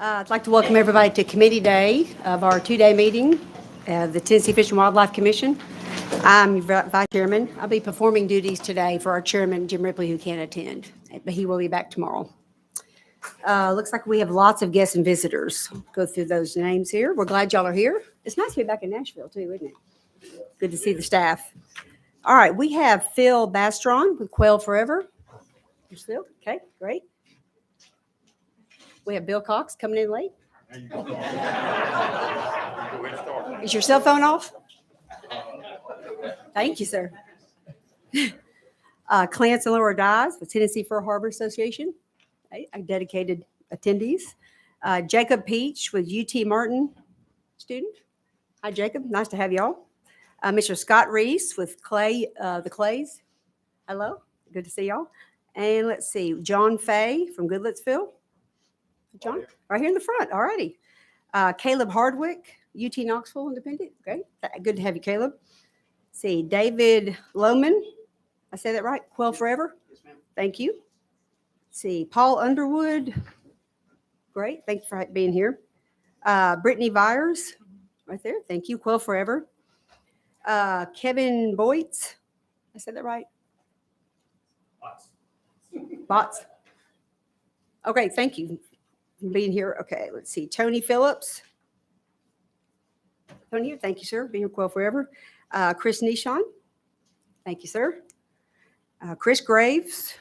I'd like to welcome everybody to Committee Day of our two-day meeting, the Tennessee Fish and Wildlife Commission. I'm your Vice Chairman. I'll be performing duties today for our Chairman, Jim Ripley, who can't attend, but he will be back tomorrow. Looks like we have lots of guests and visitors. Go through those names here. We're glad y'all are here. It's nice to be back in Nashville, too, isn't it? Good to see the staff. All right, we have Phil Bastron with Quail Forever. Here's Phil. Okay, great. We have Bill Cox coming in late. Is your cell phone off? Thank you, sir. Clance and Laura Dyes with Tennessee Fur Harbor Association, a dedicated attendees. Jacob Peach with UT Martin student. Hi, Jacob. Nice to have y'all. Mr. Scott Reese with the Clays. Hello. Good to see y'all. And let's see, John Fay from Goodlettsville. John, right here in the front. All righty. Caleb Hardwick, UT Knoxville Independent. Okay. Good to have you, Caleb. Let's see, David Lohman. I say that right? Quail Forever? Yes, ma'am. Thank you. Let's see, Paul Underwood. Great. Thanks for being here. Brittany Byers, right there. Thank you. Quail Forever. Kevin Boytz. I said that right? Bots. Okay. Thank you. Being here. Okay, let's see. Tony Phillips. Tony here. Thank you, sir. Being here, Quail Forever. Chris Nishon. Thank you, sir. Chris Graves.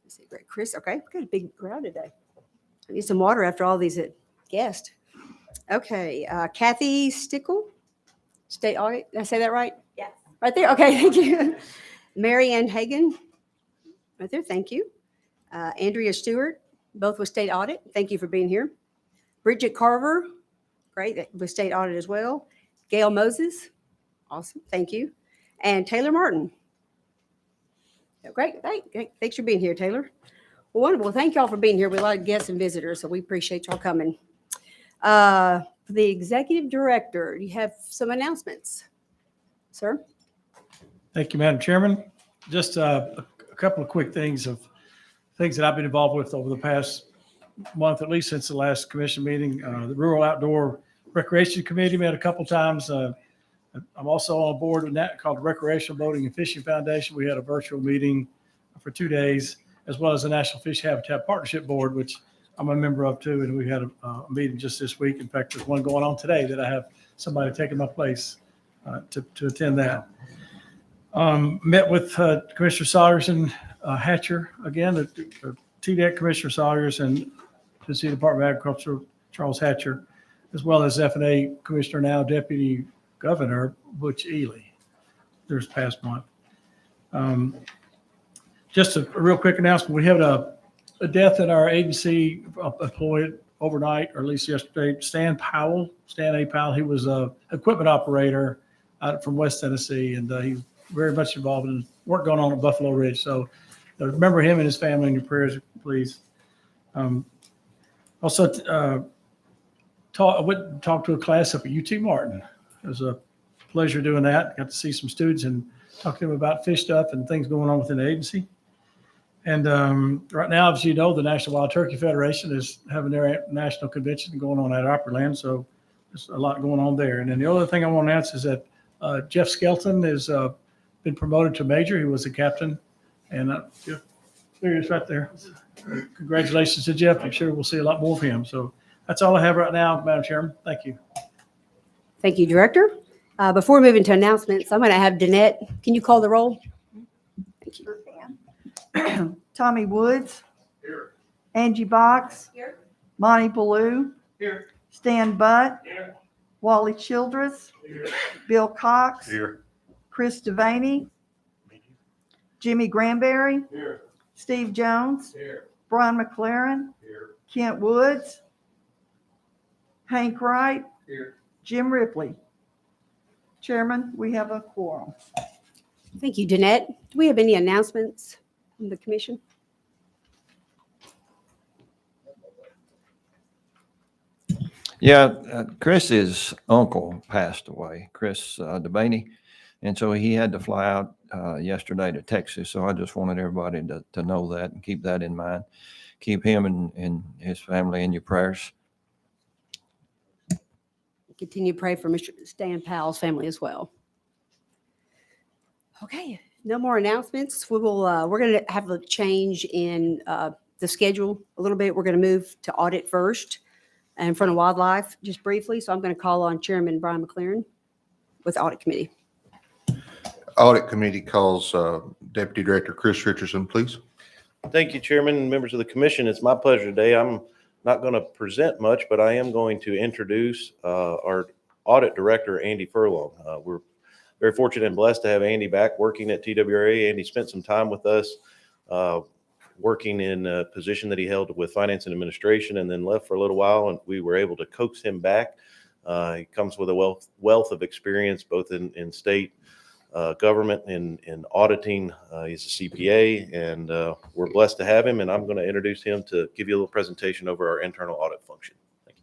Let's see, great. Chris. Okay, we got a big crowd today. I need some water after all these guests. Okay, Kathy Stickle, State Audit. Did I say that right? Yes. Right there. Okay, thank you. Mary Ann Hagan. Right there. Thank you. Andrea Stewart. Both with State Audit. Thank you for being here. Bridget Carver, great, with State Audit as well. Gail Moses, awesome, thank you. And Taylor Martin. Great, thanks for being here, Taylor. Well, wonderful, thank y'all for being here. We have a lot of guests and visitors, so we appreciate y'all coming. The Executive Director, you have some announcements, sir? Thank you, Madam Chairman. Just a couple of quick things that I've been involved with over the past month, at least since the last commission meeting. The Rural Outdoor Recreation Committee met a couple times. I'm also on board with that called the Recreational Boating and Fishing Foundation. We had a virtual meeting for 2 days, as well as the National Fish Habitat Partnership Board, which I'm a member of too. And we had a meeting just this week. In fact, there's one going on today that I have somebody taking my place to attend that. Met with Commissioner Sawyers and Hatcher again, the TDEC Commissioner Sawyers and Tennessee Department of Agriculture Charles Hatcher, as well as F&A Commissioner, now Deputy Governor Butch Ely, this past month. Just a real quick announcement. We had a death in our agency employed overnight, or at least yesterday. Stan A. Powell. He was an equipment operator out from West Tennessee, and he's very much involved in work going on at Buffalo Ridge. So remember him and his family in your prayers, please. Also, I went and talked to a class up at UT Martin. It was a pleasure doing that. Got to see some students and talk to them about fish stuff and things going on within the agency. And right now, as you know, the National Wild Turkey Federation is having their national convention going on at Opryland. So there's a lot going on there. And then the other thing I want to announce is that Jeff Skelton has been promoted to major. He was a captain. And Jeff, there he is right there. Congratulations to Jeff. I'm sure we'll see a lot more of him. So that's all I have right now, Madam Chairman. Thank you. Thank you, Director. Before we move into announcements, I'm going to have Danette. Can you call the roll? Thank you. Tommy Woods. Here. Angie Box. Here. Monty Ballou. Here. Stan Butt. Here. Wally Childress. Here. Bill Cox. Here. Chris Devaney. Jimmy Granberry. Here. Steve Jones. Here. Brian McLaren. Here. Kent Woods. Hank Wright. Here. Jim Ripley. Chairman, we have a quorum. Thank you, Danette. Do we have any announcements from the commission? Yeah, Chris's uncle passed away, Chris Devaney, and so he had to fly out yesterday to Texas. So I just wanted everybody to know that and keep that in mind. Keep him and his family in your prayers. Continue to pray for Mr. Stan Powell's family as well. Okay, no more announcements. We're going to have a change in the schedule a little bit. We're going to move to audit first in front of wildlife just briefly. So I'm going to call on Chairman Brian McLaren with the Audit Committee. Audit Committee calls Deputy Director Chris Richardson, please. Thank you, Chairman and members of the commission. It's my pleasure today. I'm not going to present much, but I am going to introduce our Audit Director, Andy Furlong. We're very fortunate and blessed to have Andy back working at TWRA. Andy spent some time with us working in a position that he held with Finance and Administration and then left for a little while, and we were able to coax him back. He comes with a wealth of experience both in state government and in auditing. He's a CPA, and we're blessed to have him, and I'm going to introduce him to give you a little presentation over our internal audit function. Thank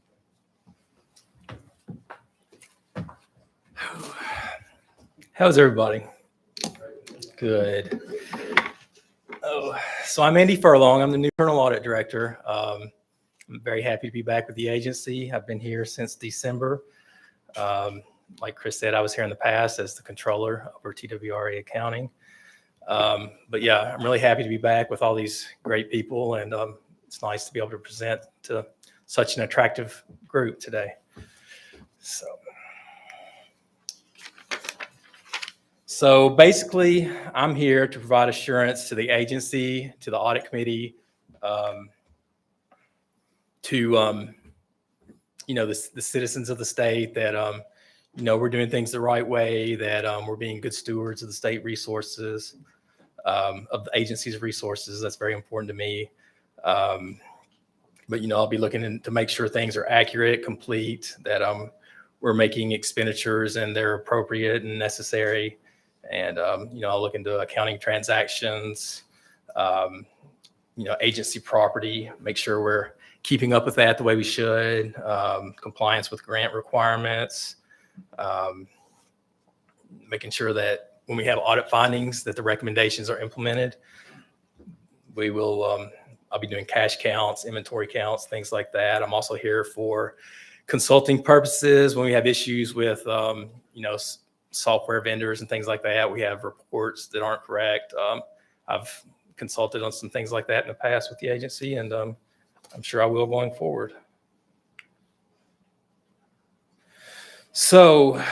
you. How's everybody? Good. Oh, so I'm Andy Furlong. I'm the new internal audit director. I'm very happy to be back with the agency. I've been here since December. Like Chris said, I was here in the past as the controller over TWRA accounting. But yeah, I'm really happy to be back with all these great people, and it's nice to be able to present to such an attractive group today. So basically, I'm here to provide assurance to the agency, to the audit committee, to the citizens of the state that we're doing things the right way, that we're being good stewards of the state resources, of the agency's resources. That's very important to me. But I'll be looking to make sure things are accurate, complete, that we're making expenditures and they're appropriate and necessary. And I'll look into accounting transactions, agency property, make sure we're keeping up with that the way we should, compliance with grant requirements, making sure that when we have audit findings that the recommendations are implemented. We will, I'll be doing cash counts, inventory counts, things like that. I'm also here for consulting purposes when we have issues with, software vendors and things like that. We have reports that aren't correct. I've consulted on some things like that in the past with the agency, and I'm sure I will going forward. So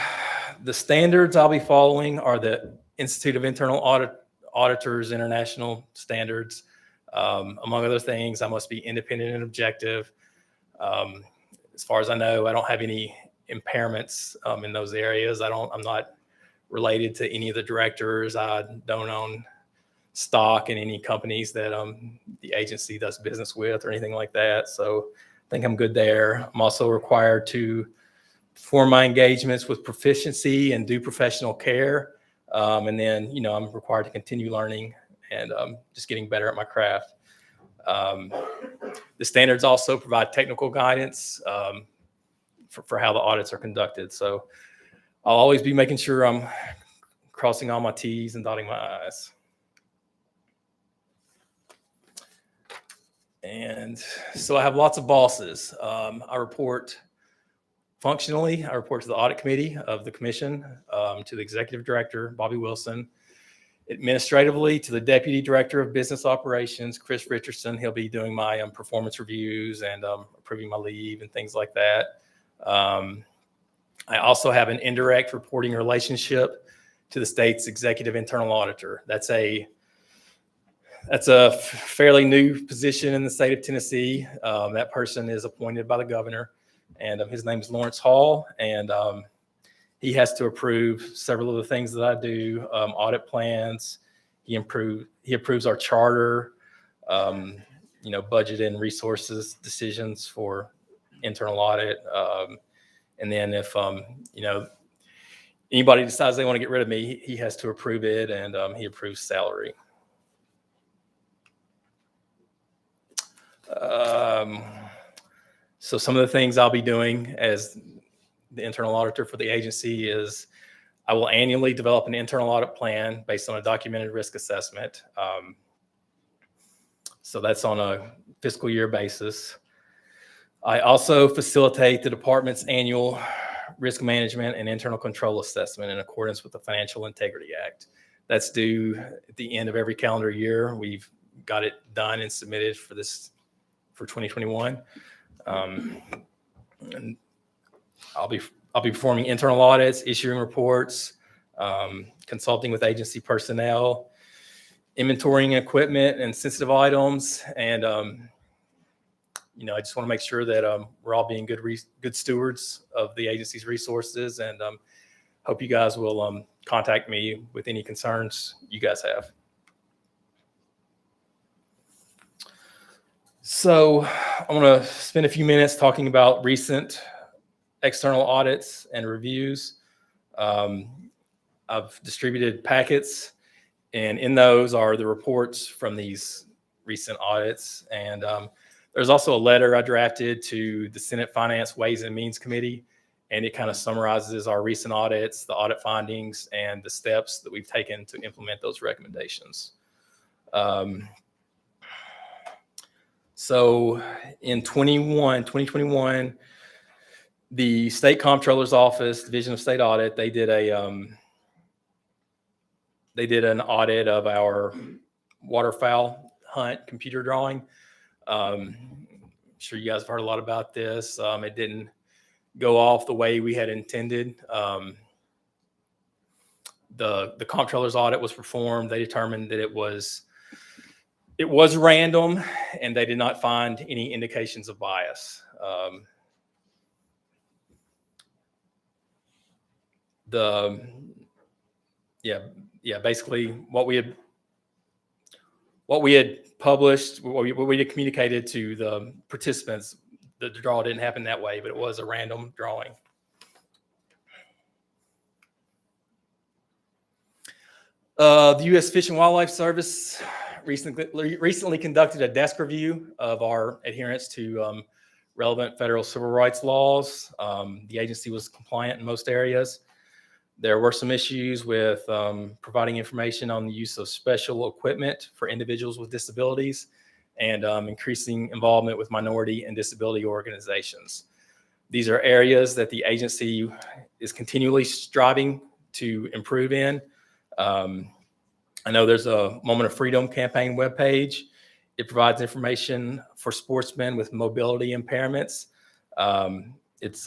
the standards I'll be following are the Institute of Internal Auditors International Standards. Among other things, I must be independent and objective. As far as I know, I don't have any impairments in those areas. I'm not related to any of the directors. I don't own stock in any companies that the agency does business with or anything like that. So I think I'm good there. I'm also required to perform my engagements with proficiency and do professional care. And then, I'm required to continue learning and just getting better at my craft. The standards also provide technical guidance for how the audits are conducted. So I'll always be making sure I'm crossing all my T's and dotting my I's. And so I have lots of bosses. I report functionally, I report to the audit committee of the commission, to the executive director, Bobby Wilson. Administratively, to the deputy director of business operations, Chris Richardson. He'll be doing my performance reviews and approving my leave and things like that. I also have an indirect reporting relationship to the state's executive internal auditor. That's a fairly new position in the state of Tennessee. That person is appointed by the governor, and his name is Lawrence Hall, and he has to approve several of the things that I do, audit plans. He approves our charter, budget and resources decisions for internal audit. And then if, anybody decides they want to get rid of me, he has to approve it, and he approves salary. So some of the things I'll be doing as the internal auditor for the agency is I will annually develop an internal audit plan based on a documented risk assessment. So that's on a fiscal year basis. I also facilitate the department's annual risk management and internal control assessment in accordance with the Financial Integrity Act. That's due at the end of every calendar year. We've got it done and submitted for 2021. And I'll be performing internal audits, issuing reports, consulting with agency personnel, inventorying equipment and sensitive items, and I just want to make sure that we're all being good stewards of the agency's resources, and hope you guys will contact me with any concerns you guys have. So I want to spend a few minutes talking about recent external audits and reviews. I've distributed packets, and in those are the reports from these recent audits. And there's also a letter I drafted to the Senate Finance Ways and Means Committee, and it kind of summarizes our recent audits, the audit findings, and the steps that we've taken to implement those recommendations. So in 2021, the State Comptroller's Office, Division of State Audit, they did an audit of our waterfowl hunt computer drawing. I'm sure you guys have heard a lot about this. It didn't go off the way we had intended. The Comptroller's audit was performed. They determined that it was random, and they did not find any indications of bias. Basically what we had published, what we had communicated to the participants, the draw didn't happen that way, but it was a random drawing. The U.S. Fish and Wildlife Service recently conducted a desk review of our adherence to relevant federal civil rights laws. The agency was compliant in most areas. There were some issues with providing information on the use of special equipment for individuals with disabilities, and increasing involvement with minority and disability organizations. These are areas that the agency is continually striving to improve in. I know there's a Moment of Freedom campaign webpage. It provides information for sportsmen with mobility impairments. It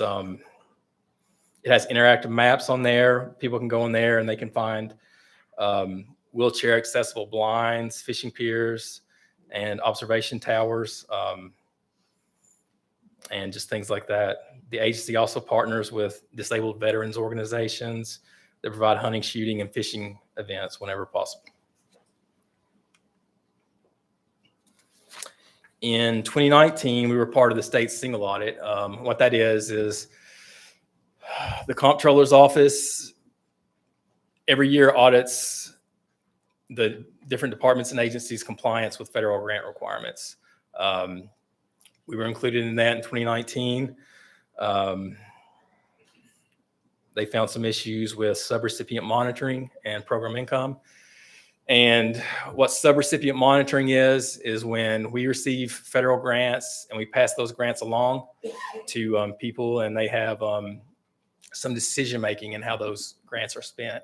has interactive maps on there. People can go in there and they can find wheelchair accessible blinds, fishing piers, and observation towers, and just things like that. The agency also partners with disabled veterans organizations that provide hunting, shooting, and fishing events whenever possible. In 2019, we were part of the state single audit. What that is the Comptroller's Office every year audits the different departments and agencies' compliance with federal grant requirements. We were included in that in 2019. They found some issues with sub-recipient monitoring and program income. And what sub-recipient monitoring is when we receive federal grants and we pass those grants along to people, and they have some decision-making in how those grants are spent.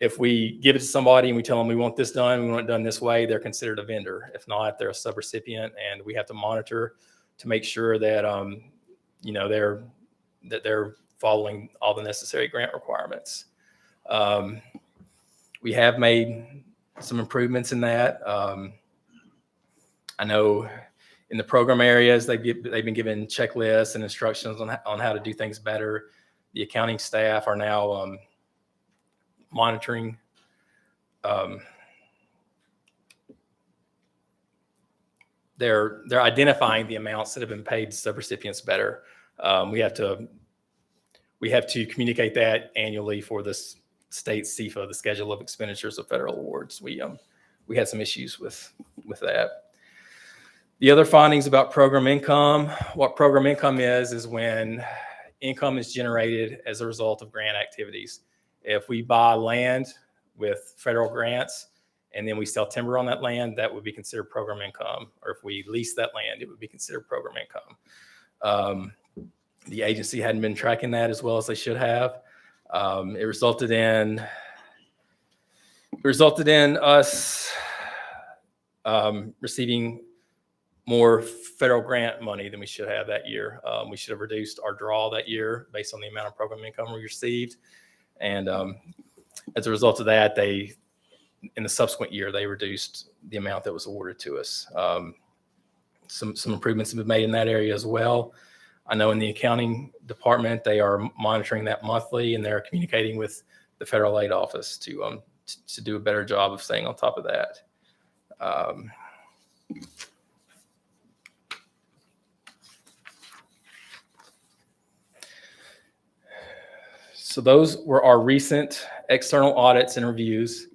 If we give it to somebody and we tell them we want this done, we want it done this way, they're considered a vendor. If not, they're a sub-recipient, and we have to monitor to make sure that they're following all the necessary grant requirements. We have made some improvements in that. I know in the program areas, they've been given checklists and instructions on how to do things better. The accounting staff are now monitoring they're identifying the amounts that have been paid to subrecipients better. We have to communicate that annually for this state CFA, the Schedule of Expenditures of Federal Awards. We had some issues with that. The other findings about program income, what program income is when income is generated as a result of grant activities. If we buy land with federal grants and then we sell timber on that land, that would be considered program income. Or if we lease that land, it would be considered program income. The agency hadn't been tracking that as well as they should have. It resulted in us receiving more federal grant money than we should have that year. We should have reduced our draw that year based on the amount of program income we received. And as a result of that, in the subsequent year, they reduced the amount that was awarded to us. Some improvements have been made in that area as well. I know in the accounting department, they are monitoring that monthly, and they're communicating with the federal aid office to do a better job of staying on top of that. So those were our recent external audits and reviews.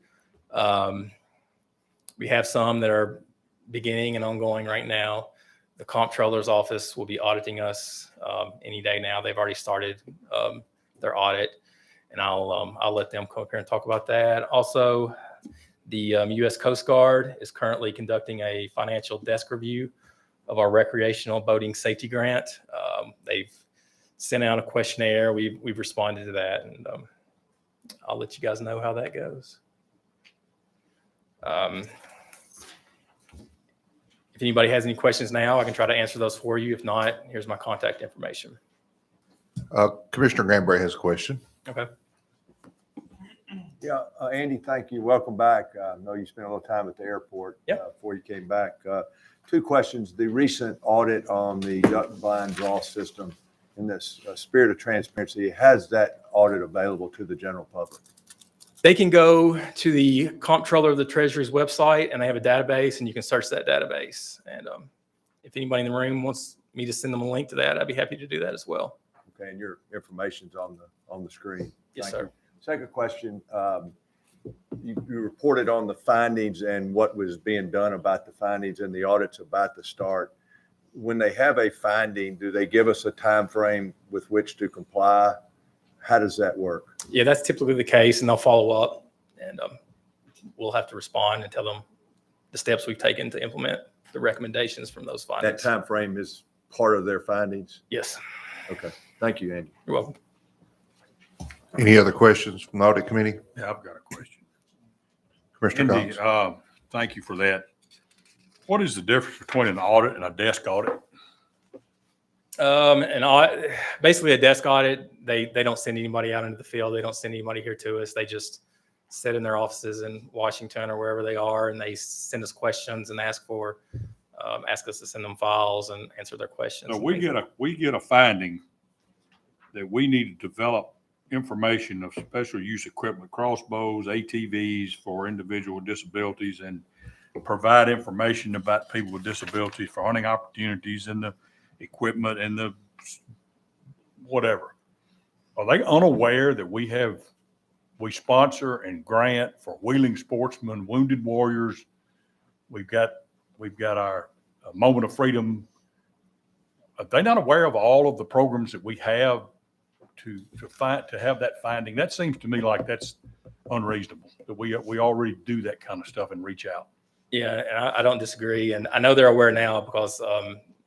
We have some that are beginning and ongoing right now. The comptroller's office will be auditing us any day now. They've already started their audit, and I'll let them come up here and talk about that. Also, the U.S. Coast Guard is currently conducting a financial desk review of our recreational boating safety grant. They've sent out a questionnaire. We've responded to that, and I'll let you guys know how that goes. If anybody has any questions now, I can try to answer those for you. If not, here's my contact information. Commissioner Gamebird has a question. Okay. Yeah, Andy, thank you. Welcome back. I know you spent a little time at the airport before you came back. Two questions. The recent audit on the duct blind draw system, in this spirit of transparency, has that audit available to the general public? They can go to the comptroller of the Treasury's website, and they have a database, and you can search that database. And if anybody in the room wants me to send them a link to that, I'd be happy to do that as well. Okay, and your information's on the screen. Yes, Thank sir. you. Second question, you reported on the findings and what was being done about the findings, and the audit's about to start. When they have a finding, do they give us a time frame with which to comply? How does that work? Yeah, that's typically the case, and they'll follow up, and we'll have to respond and tell them the steps we've taken to implement the recommendations from those That findings. time frame is part of their findings? Yes. Okay, thank you, Andy. You're welcome. Any other questions from the audit committee? Yeah, I've got a question. Commissioner Andy, Collins? thank you for that. What is the difference between an audit and a desk audit? Basically a desk audit, they don't send anybody out into the field. They don't send anybody here to us. They just sit in their offices in Washington or wherever they are, and they send us questions and ask us to send them files and answer their questions. So we get a finding that we need to develop information of special use equipment, crossbows, ATVs for individual disabilities, and provide information about people with disabilities for hunting opportunities and the equipment and the whatever. Are they unaware that we sponsor and grant for Wheeling Sportsmen, Wounded Warriors? We've got our Moment of Freedom. Are they not aware of all of the programs that we have to have that finding? That seems to me like that's unreasonable, that we already do that kind of stuff and reach out. Yeah, and I don't disagree. And I know they're aware now because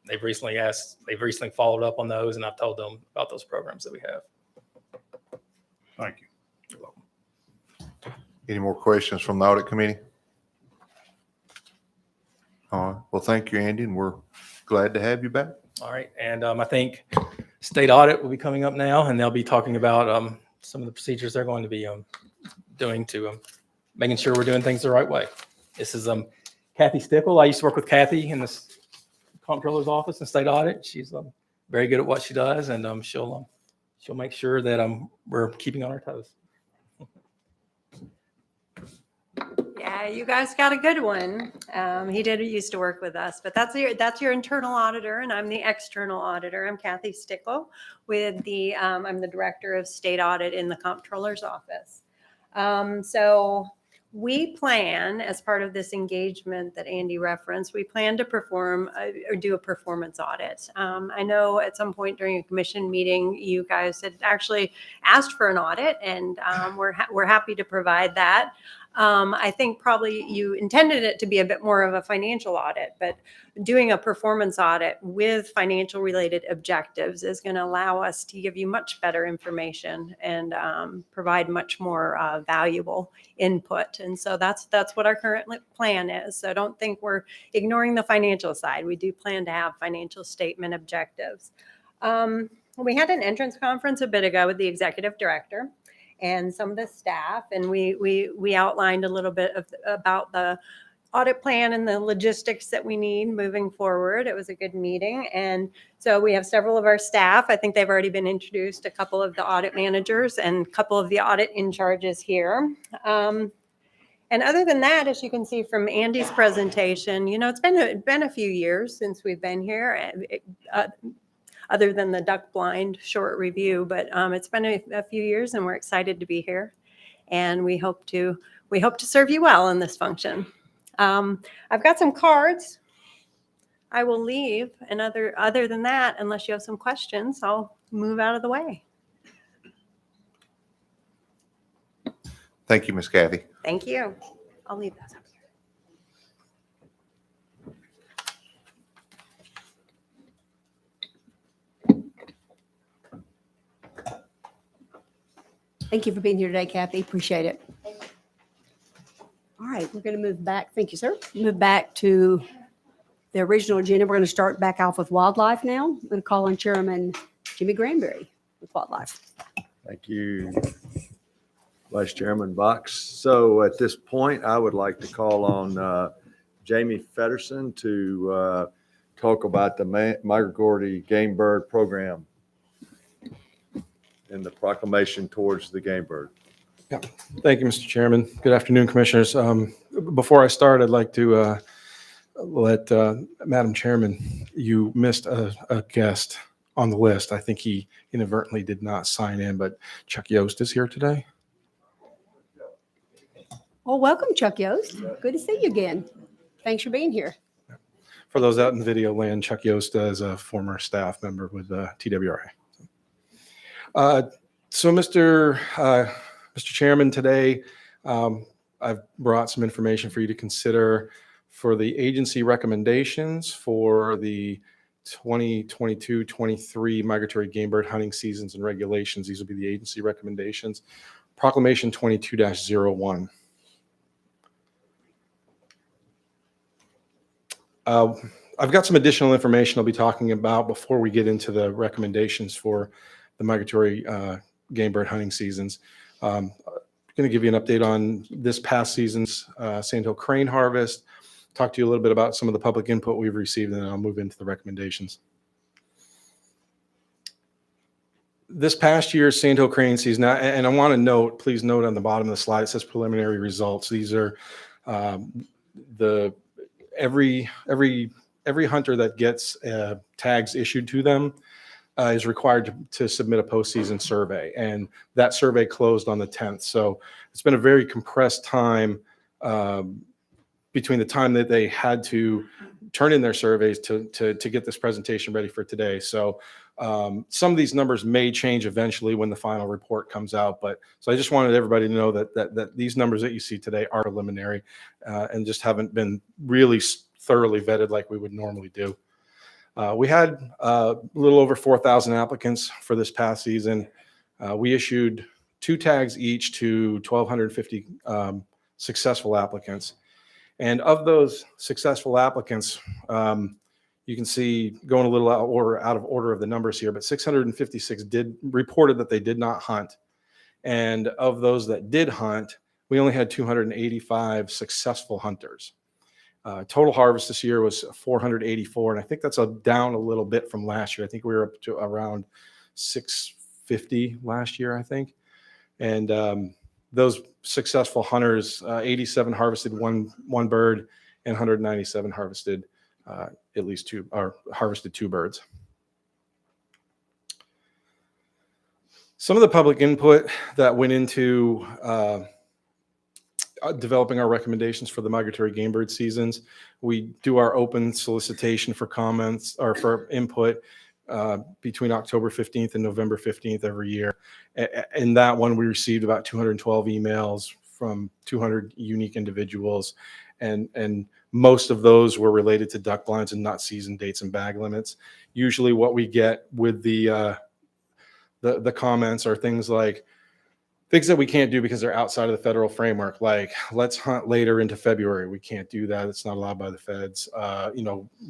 they've recently followed up on those, and I've told them about those programs that we have. Thank you. You're welcome. Any more questions from the audit committee? All right. Well, thank you, Andy, and we're glad to have you back. All right. And I think state audit will be coming up now, and they'll be talking about some of the procedures they're going to be doing to making sure we're doing things the right way. This is Kathy Stickle. I used to work with Kathy in the comptroller's office in state audit. She's very good at what she does, and she'll make sure that we're keeping on our toes. Yeah, you guys got a good one. He used to work with us, but that's your internal auditor, and I'm the external auditor. I'm Kathy Stickle with I'm the director of state audit in the comptroller's office. So we plan, as part of this engagement that Andy referenced, we plan to perform or do a performance audit. I know at some point during a commission meeting, you guys had actually asked for an audit, and we're happy to provide that. I think probably you intended it to be a bit more of a financial audit, but doing a performance audit with financial related objectives is going to allow us to give you much better information and provide much more valuable input. And so that's what our current plan is. So don't think we're ignoring the financial side. We do plan to have financial statement objectives. We had an entrance conference a bit ago with the executive director and some of the staff, and we outlined a little bit about the audit plan and the logistics that we need moving forward. It was a good meeting. And so we have several of our staff. I think they've already been introduced, a couple of the audit managers and a couple of the audit in charges here. And other than that, as you can see from Andy's presentation, you know, it's been a few years since we've been here. Other than the duck blind short review, but it's been a few years, and we're excited to be here, and we hope to serve you well in this function. I've got some cards. I will leave, and other than that, unless you have some questions, I'll move out of the way. Thank you, Ms. Kathy. Thank you. I'll leave those up here. Thank you for being here today, Kathy. Appreciate it. All right, we're going to move back. Thank you, sir. Move back to the original agenda. We're going to start back off with wildlife now. I'm going to call on Chairman Jimmy Granberry with wildlife. Thank you, Vice Chairman Box. So at this point, I would like to call on Jamie Feddersen to talk about the Migratory Gamebird program and the proclamation towards the Gamebird. Yeah, thank you, Mr. Chairman. Good afternoon, Commissioners. Before I start, I'd like to let Madam Chairman, you missed a guest on the list. I think he inadvertently did not sign in, but Chuck Yost is here today. Well, welcome, Chuck Yost. Good to see you again. Thanks for being here. For those out in video land, Chuck Yost is a former staff member with TWRA. So, Mr. Chairman, today I've brought some information for you to consider for the agency recommendations for the 2022-23 migratory game bird hunting seasons and regulations. These will be the agency recommendations. Proclamation 22-01. I've got some additional information I'll be talking about before we get into the recommendations for the migratory game bird hunting seasons. I'm going to give you an update on this past season's Santo crane harvest, talk to you a little bit about some of the public input we've received, and then I'll move into the recommendations. This past year's Santo crane season, and I want to note, please note on the bottom of the slide, it says preliminary results. These are every hunter that gets tags issued to them is required to submit a postseason survey, and that survey closed on the 10th. So it's been a very compressed time between the time that they had to turn in their surveys to get this presentation ready for today. So some of these numbers may change eventually when the final report comes out, but so I just wanted everybody to know that these numbers that you see today are preliminary and just haven't been really thoroughly vetted like we would normally do. We had a little over 4,000 applicants for this past season. We issued 2 tags each to 1,250 successful applicants. And of those successful applicants, you can see going a little out of order of the numbers here, but 656 reported that they did not hunt. And of those that did hunt, we only had 285 successful hunters. Total harvest this year was 484, and I think that's down a little bit from last year. I think we were up to around 650 last year, I think. And those successful hunters, 87 harvested one bird, and 197 harvested at least 2, or harvested 2 birds. Some of the public input that went into developing our recommendations for the migratory Gamebird seasons. We do our open solicitation for comments or for input between October 15th and November 15th every year. In that one, we received about 212 emails from 200 unique individuals, and most of those were related to duck blinds and not season dates and bag limits. Usually what we get with the comments are things like things that we can't do because they're outside of the federal framework, like let's hunt later into February. We can't do that. It's not allowed by the feds.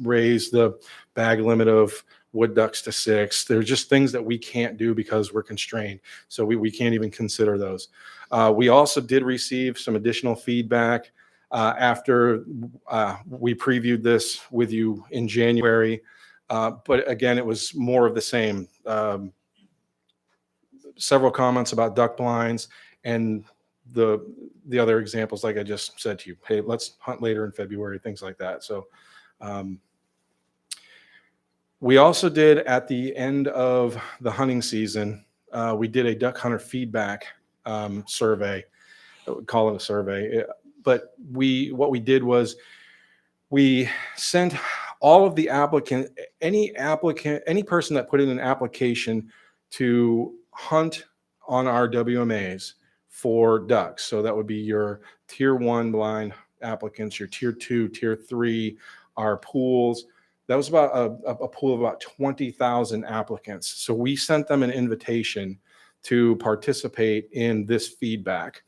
Raise the bag limit of wood ducks to 6. They're just things that we can't do because we're constrained. So we can't even consider those. We also did receive some additional feedback after we previewed this with you in January. But again, it was more of the same. Several comments about duck blinds and the other examples, like I just said to you, hey, let's hunt later in February, things like that. So we also did at the end of the hunting season, we did a duck hunter feedback survey. I would call it a survey, but what we did was we sent all of the any person that put in an application to hunt on our WMAs for ducks. So that would be your tier 1 blind applicants, your tier 2, tier 3, our pools. That was about a pool of about 20,000 applicants. So we sent them an invitation to participate in this feedback.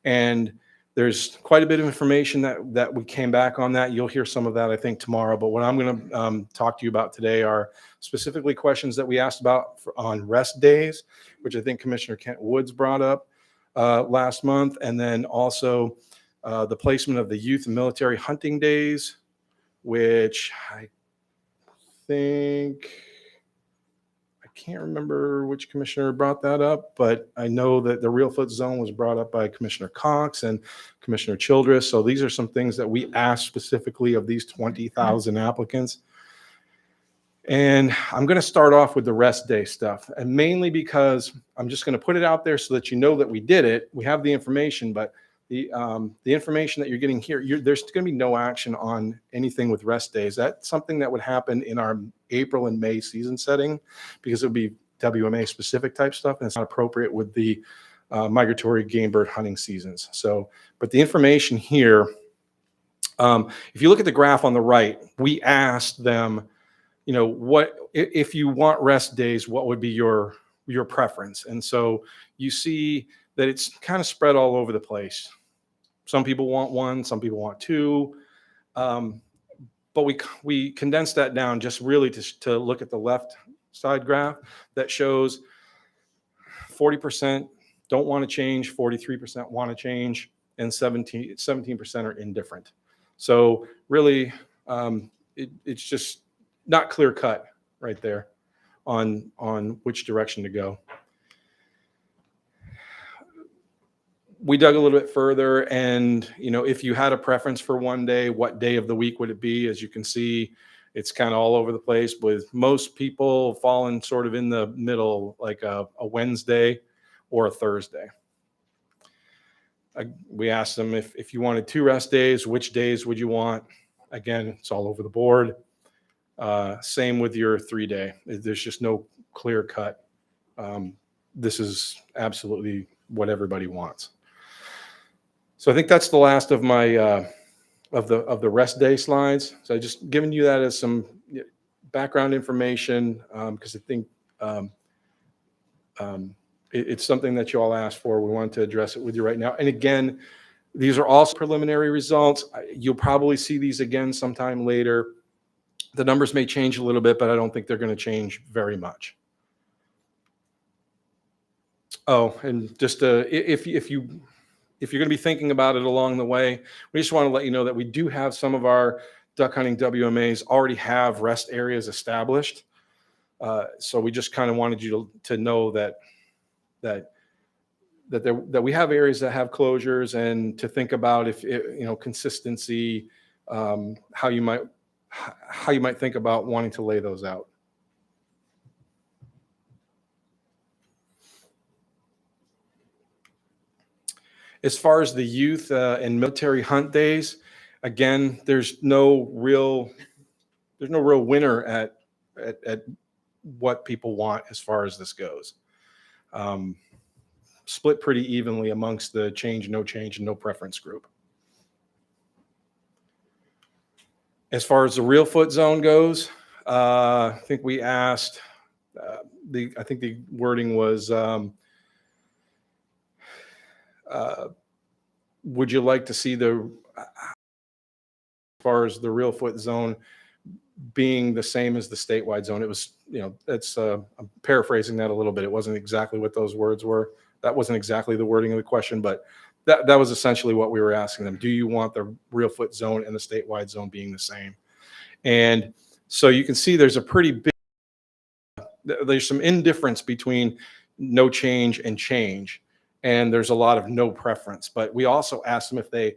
And there's quite a bit of information that we came back on that. You'll hear some of that, I think, tomorrow. But what I'm going to talk to you about today are specifically questions that we asked about on rest days, which I think Commissioner Kent Woods brought up last month. And then also the placement of the youth and military hunting days, which I think, I can't remember which commissioner brought that up, but I know that the real foot zone was brought up by Commissioner Cox and Commissioner Childress. So these are some things that we asked specifically of these 20,000 applicants. And I'm going to start off with the rest day stuff, and mainly because I'm just going to put it out there so that you know that we did it. We have the information, but the information that you're getting here, there's going to be no action on anything with rest days. That's something that would happen in our April and May season setting, because it would be WMA specific type stuff, and it's not appropriate with the migratory game bird hunting seasons. So, but the information here, if you look at the graph on the right, we asked them, what if you want rest days, what would be your preference? And so you see that it's kind of spread all over the place. Some people want 1, some people want 2. But we condensed that down just really to look at the left side graph that shows 40% don't want to change, 43% want to change, and 17% are indifferent. So really, it's just not clear cut right there on which direction to go. We dug a little bit further, and if you had a preference for one day, what day of the week would it be? As you can see, it's kind of all over the place, with most people falling sort of in the middle, like a Wednesday or a Thursday. We asked them if you wanted 2 rest days, which days would you want? Again, it's all over the board. Same with your 3-day. There's just no clear cut. This is absolutely what everybody wants. So I think that's the last of my of the rest day slides. So I just given you that as some background information, because I think it's something that you all asked for. We wanted to address it with you right now. And again, these are also preliminary results. You'll probably see these again sometime later. The numbers may change a little bit, but I don't think they're going to change very much. Oh, and just if you're going to be thinking about it along the way, we just want to let you know that we do have some of our duck hunting WMAs already have rest areas established. So we just kind of wanted you to know that we have areas that have closures, and to think about if consistency, how you might think about wanting to lay those out. As far as the youth and military hunt days, again, there's no real winner at what people want as far as this goes. Split pretty evenly amongst the change, and no preference group. As far as the real foot zone goes, I think we asked, I think the wording was, would you like to see as far as the real foot zone being the same as the statewide zone? It was, that's, I'm paraphrasing that a little bit. It wasn't exactly what those words were. That wasn't exactly the wording of the question, but that was essentially what we were asking them. Do you want the real foot zone and the statewide zone being the same? And so you can see there's a pretty big, there's some indifference between no change and change. And there's a lot of no preference, but we also asked them if they,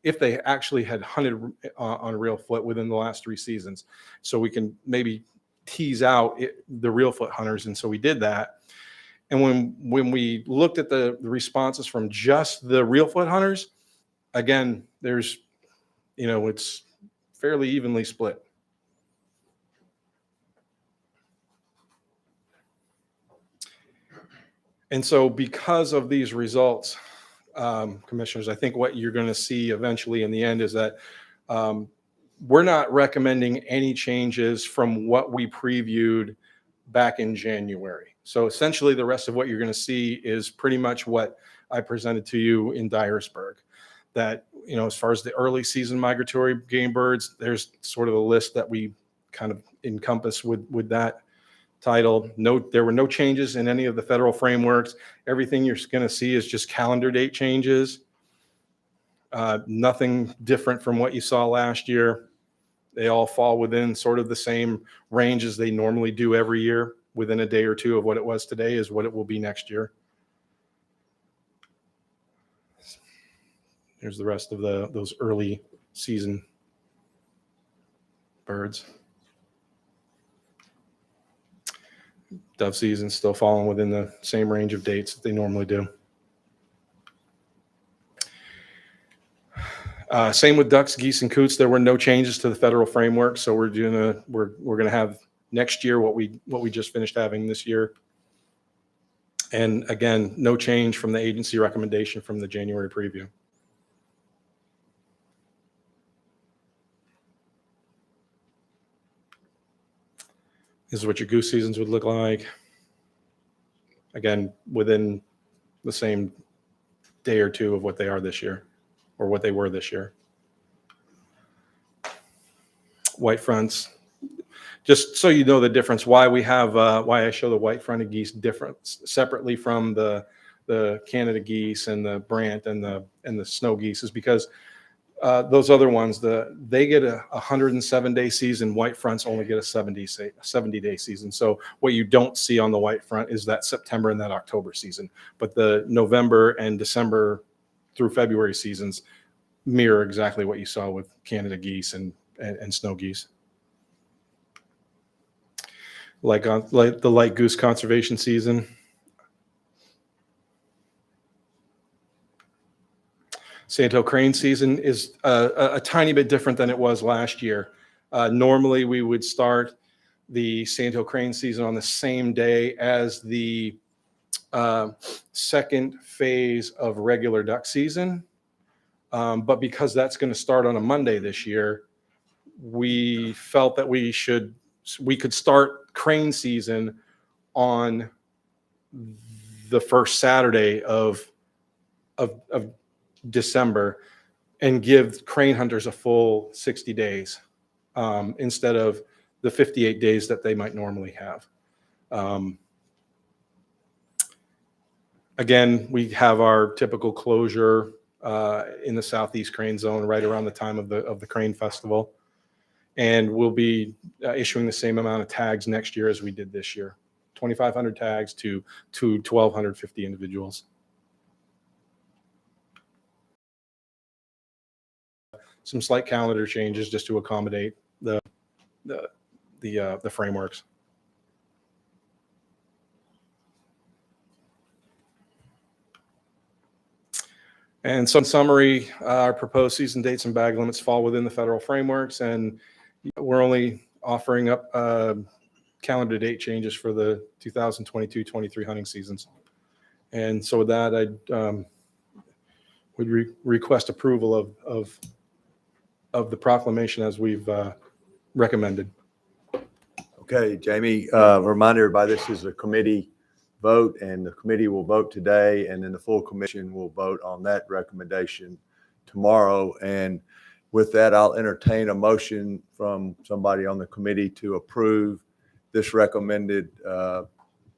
if they actually had hunted on real foot within the last 3 seasons. So we can maybe tease out the real foot hunters. And so we did that. And when we looked at the responses from just the real foot hunters, again, there's, it's fairly evenly split. And so because of these results, commissioners, I think what you're going to see eventually in the end is that we're not recommending any changes from what we previewed back in January. So essentially the rest of what you're going to see is pretty much what I presented to you in Dyersburg. That, as far as the early season migratory game birds, there's sort of a list that we kind of encompass with that title. There were no changes in any of the federal frameworks. Everything you're going to see is just calendar date changes. Nothing different from what you saw last year. They all fall within sort of the same range as they normally do every year. Within a day or two of what it was today is what it will be next year. Here's the rest of those early season birds. Dove season still falling within the same range of dates that they normally do. Same with ducks, geese, and coots. There were no changes to the federal framework, so we're going to have next year what we just finished having this year. And again, no change from the agency recommendation from the January preview. This is what your goose seasons would look like. Again, within the same day or two of what they are this year, or what they were this year. White fronts. Just so you know the difference, why we have why I show the white-fronted geese different separately from the Canada geese and the Brant and the snow geese is because those other ones, they get a 107-day season. White fronts only get a 70-day season. So what you don't see on the white front is that September and that October season, but the November and December through February seasons mirror exactly what you saw with Canada geese and snow geese. Like the light goose conservation season. Santo crane season is a tiny bit different than it was last year. Normally we would start the Santo crane season on the same day as the second phase of regular duck season. But because that's going to start on a Monday this year, we felt that we could start crane season on the first Saturday of December and give crane hunters a full 60 days instead of the 58 days that they might normally have. Again, we have our typical closure in the Southeast Crane Zone right around the time of the Crane Festival. And we'll be issuing the same amount of tags next year as we did this year, 2,500 tags to 1,250 individuals. Some slight calendar changes just to accommodate the frameworks. And so in summary, our proposed season dates and bag limits fall within the federal frameworks, and we're only offering up calendar date changes for the 2022-23 hunting seasons. And so with that, I would request approval of the proclamation as we've recommended. Okay, Jamie, remind everybody, this is a committee vote, and the committee will vote today, and then the full commission will vote on that recommendation tomorrow. And with that, I'll entertain a motion from somebody on the committee to approve this recommended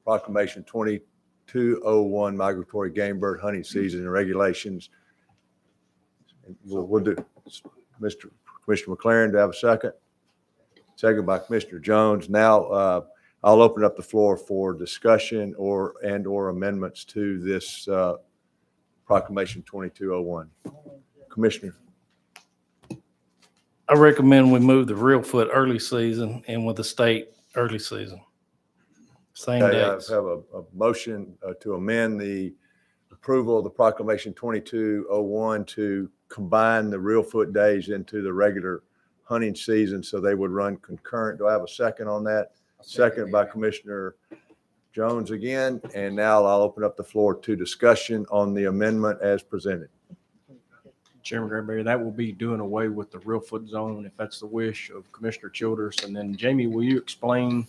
Proclamation 2201 Migratory Gamebird Hunting Season and Regulations. We'll do, Commissioner McLaren, do I have a second? Second by Commissioner Jones. Now, I'll open up the floor for discussion or amendments to this Proclamation 2201. Commissioner. I recommend we move the real foot early season in with the state early season. Same Okay, I dates. have a motion to amend the approval of the Proclamation 2201 to combine the real foot days into the regular hunting season, so they would run concurrent. Do I have a second on that? Second by Commissioner Jones again. And now I'll open up the floor to discussion on the amendment as presented. Chairman Granberry, that will be doing away with the real foot zone if that's the wish of Commissioner Childers. And then Jamie, will you explain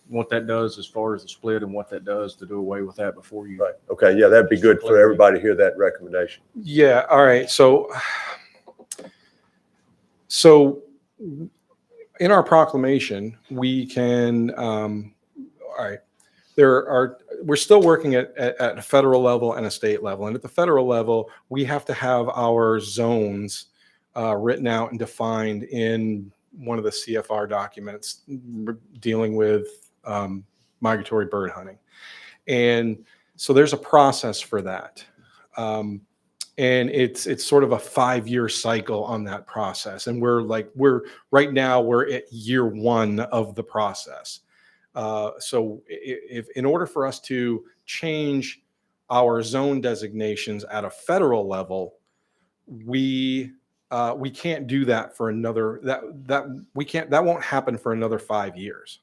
what that does as far as the split and what that does to do away with that before you? Right. Okay. Yeah, that'd be good for everybody to hear that recommendation. Yeah. All right. So in our proclamation, we can, all right, we're still working at a federal level and a state level. And at the federal level, we have to have our zones written out and defined in one of the CFR documents dealing with migratory bird hunting. And so there's a process for that. And it's sort of a 5-year cycle on that process. And right now we're at year 1 of the process. So if in order for us to change our zone designations at a federal level, we can't do that for another, that won't happen for another 5 years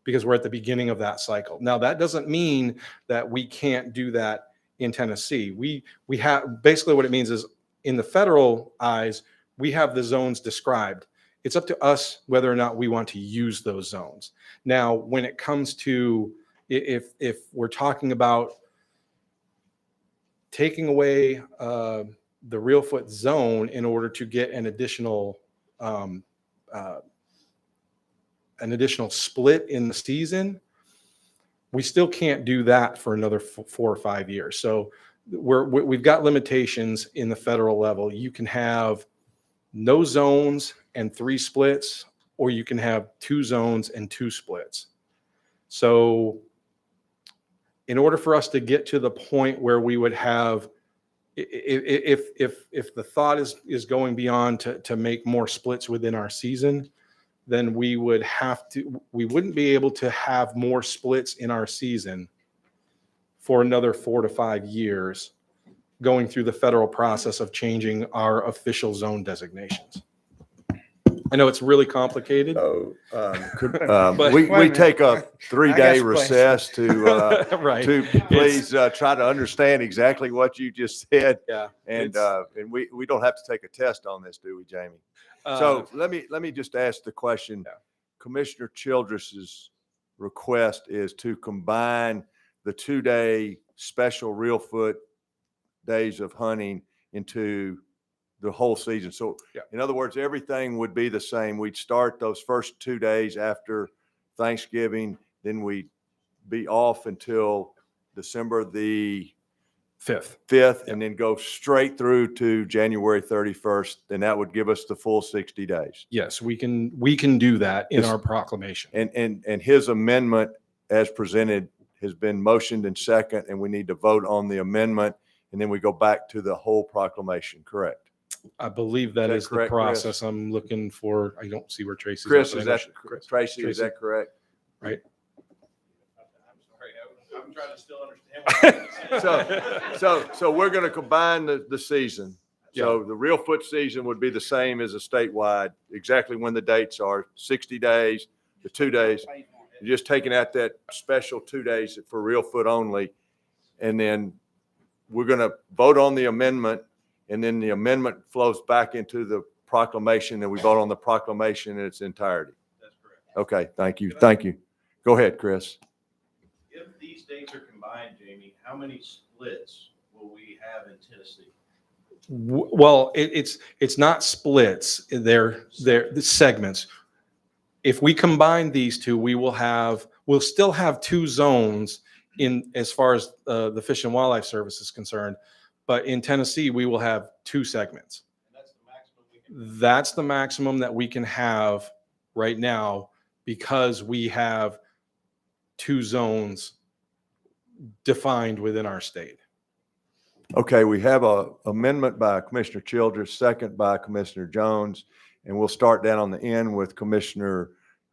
because we're at the beginning of that cycle. Now, that doesn't mean that we can't do that in Tennessee. We have, basically what it means is in the federal eyes, we have the zones described. It's up to us whether or not we want to use those zones. Now, when it comes to, if we're talking about taking away the real foot zone in order to get an additional split in the season, we still can't do that for another 4 or 5 years. So we've got limitations in the federal level. You can have no zones and 3 splits, or you can have 2 zones and 2 splits. So in order for us to get to the point where we would have, if the thought is going beyond to make more splits within our season, then we wouldn't be able to have more splits in our season for another 4 to 5 years going through the federal process of changing our official zone designations. I know it's really complicated. We take a 3-day recess to please try to understand exactly what you just said. Yeah. And we don't have to take a test on this, do we, Jamie? So let me just ask the question. Yeah. Commissioner Childress's request is to combine the 2-day special real foot days of hunting into the whole season. So yeah. In other words, everything would be the same. We'd start those first 2 days after Thanksgiving, then we'd be off until December the 5th, Yeah. and then go straight through to January 31st. And that would give us the full 60 days. Yes, we can do that in our proclamation. And his amendment as presented has been motioned and second, and we need to vote on the amendment, and then we go back to the whole proclamation, correct? I believe that is the correct, process. Chris? I'm looking for, I don't see where Tracy's. Chris, at, is but I know that, Tracy, is that correct? Right. I'm trying to still understand. So we're going to combine the season. So the real foot season would be the same as a statewide, exactly when the dates are, 60 days, the 2 days. You're just taking out that special 2 days for real foot only. And then we're going to vote on the amendment, and then the amendment flows back into the proclamation, and we vote on the proclamation in its entirety. That's correct. Okay, thank you. Thank you. Go ahead, Chris. If these dates are combined, Jamie, how many splits will we have in Tennessee? Well, it's not splits. They're the segments. If we combine these two, we'll still have 2 zones in as far as the Fish and Wildlife Service is concerned. But in Tennessee, we will have 2 segments. And that's the maximum we can. That's the maximum that we can have right now because we have 2 zones defined within our state. Okay, we have a amendment by Commissioner Childress, second by Commissioner Jones, and we'll start down on the end with Commissioner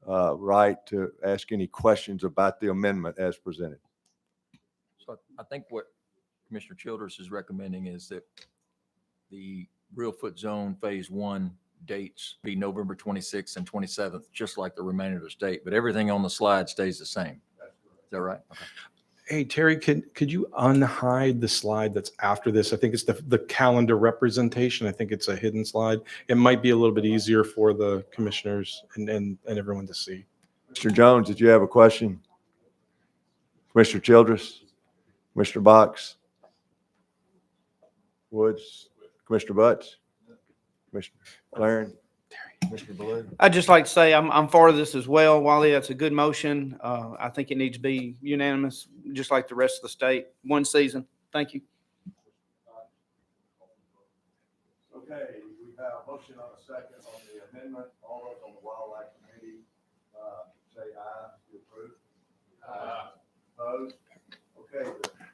Wright to ask any questions about the amendment as presented. So I think what Commissioner Childress is recommending is that the real foot zone phase 1 dates be November 26th and 27th, just like the remainder of the state, but everything on the slide stays the same. Is that right? Okay. Hey, Terry, could you unhide the slide that's after this? I think it's the calendar representation. I think it's a hidden slide. It might be a little bit easier for the commissioners and everyone to see. Mr. Jones, did you have a question? Commissioner Childress, Commissioner Box, Woods, Commissioner Butts, Commissioner Claren, Mr. Blue. I'd just like to say I'm for this as well. Wally, that's a good motion. I think it needs to be unanimous, just like the rest of the state. 1 season. Thank you. Okay, we have a motion on a second on the amendment. All those on the Wildlife Committee, say aye to approve. Aye. Opposed? Okay.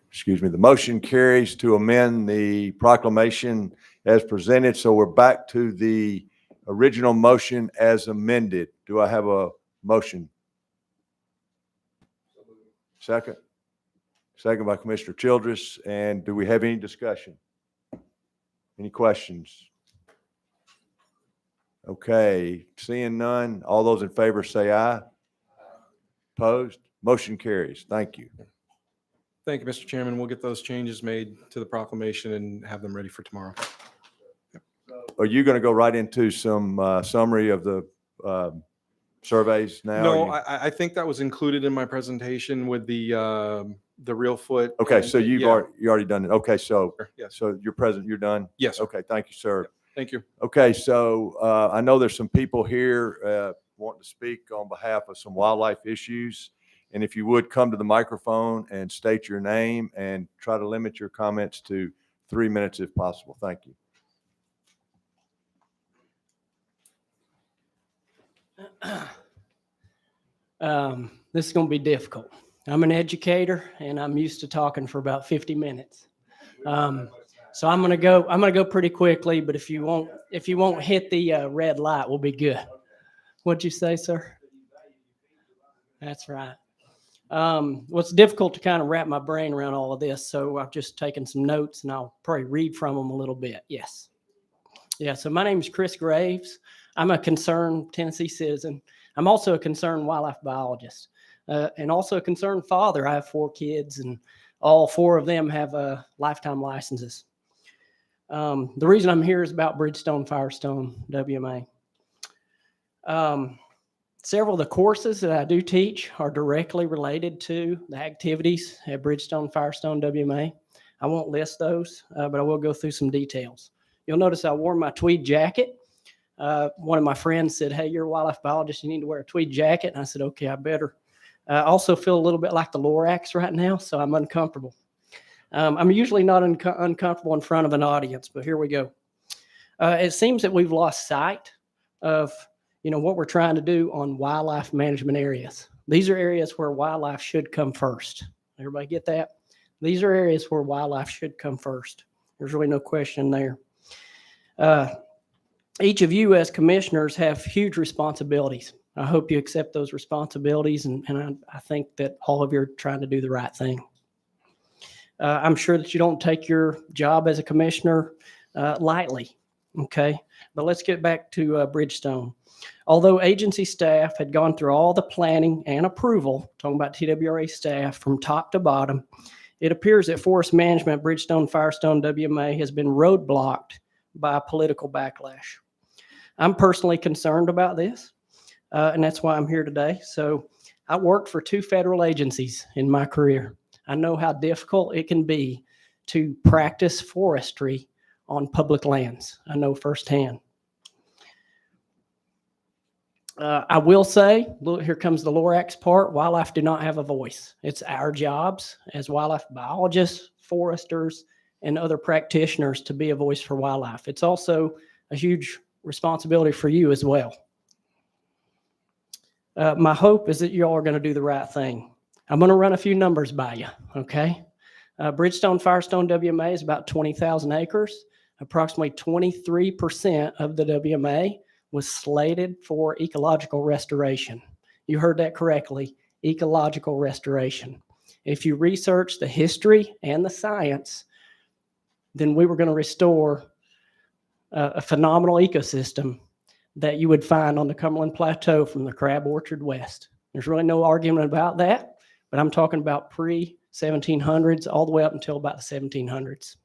Excuse me, the motion carries to amend the proclamation as presented. So we're back to the original motion as amended. Do I have a motion? Second. Second by Commissioner Childress. And do we have any discussion? Any questions? Okay, seeing none. All those in favor say aye. Opposed? Motion carries. Thank you. Thank you, Mr. Chairman. We'll get those changes made to the proclamation and have them ready for tomorrow. Are you going to go right into some summary of the surveys now? No, I think that was included in my presentation with the real foot. Okay, so and- you've yeah. already done it. Okay, so Yes. so you're present. You're done. Yes. Okay, thank you, sir. Thank you. Okay, so I know there's some people here wanting to speak on behalf of some wildlife issues. And if you would come to the microphone and state your name and try to limit your comments to 3 minutes if possible. Thank you. This is going to be difficult. I'm an educator and I'm used to talking for about 50 minutes. So I'm going to go pretty quickly, but if you won't hit the red light, we'll be good. What'd you say, sir? That's right. Well, it's difficult to kind of wrap my brain around all of this. So I've just taken some notes and I'll probably read from them a little bit. Yes. Yeah. So my name is Chris Graves. I'm a concerned Tennessee citizen. I'm also a concerned wildlife biologist and also a concerned father. I have 4 kids and all 4 of them have lifetime licenses. The reason I'm here is about Bridgestone Firestone WMA. Several of the courses that I do teach are directly related to the activities at Bridgestone Firestone WMA. I won't list those, but I will go through some details. You'll notice I wore my tweed jacket. One of my friends said, "Hey, you're a wildlife biologist. You need to wear a tweed jacket." And I said, "Okay, I better." I also feel a little bit like the Lorax right now, so I'm uncomfortable. I'm usually not uncomfortable in front of an audience, but here we go. It seems that we've lost sight of what we're trying to do on wildlife management areas. These are areas where wildlife should come first. Everybody get that? These are areas where wildlife should come first. There's really no question there. Each of you as commissioners have huge responsibilities. I hope you accept those responsibilities, and I think that all of you are trying to do the right thing. I'm sure that you don't take your job as a commissioner lightly, okay? But let's get back to Bridgestone. Although agency staff had gone through all the planning and approval, talking about TWRA staff from top to bottom, it appears that Forest Management, Bridgestone, Firestone, WMA has been roadblocked by political backlash. I'm personally concerned about this, and that's why I'm here today. So I worked for 2 federal agencies in my career. I know how difficult it can be to practice forestry on public lands. I know firsthand. I will say, look, here comes the Lorax part. Wildlife do not have a voice. It's our jobs as wildlife biologists, foresters, and other practitioners to be a voice for wildlife. It's also a huge responsibility for you as well. My hope is that you all are going to do the right thing. I'm going to run a few numbers by you, okay? Bridgestone, Firestone, WMA is about 20,000 acres. Approximately 23% of the WMA was slated for ecological restoration. You heard that correctly, ecological restoration. If you research the history and the science, then we were going to restore a phenomenal ecosystem that you would find on the Cumberland Plateau from the Crab Orchard west. There's really no argument about that, but I'm talking about pre-1700s all the way up until about the 1700s.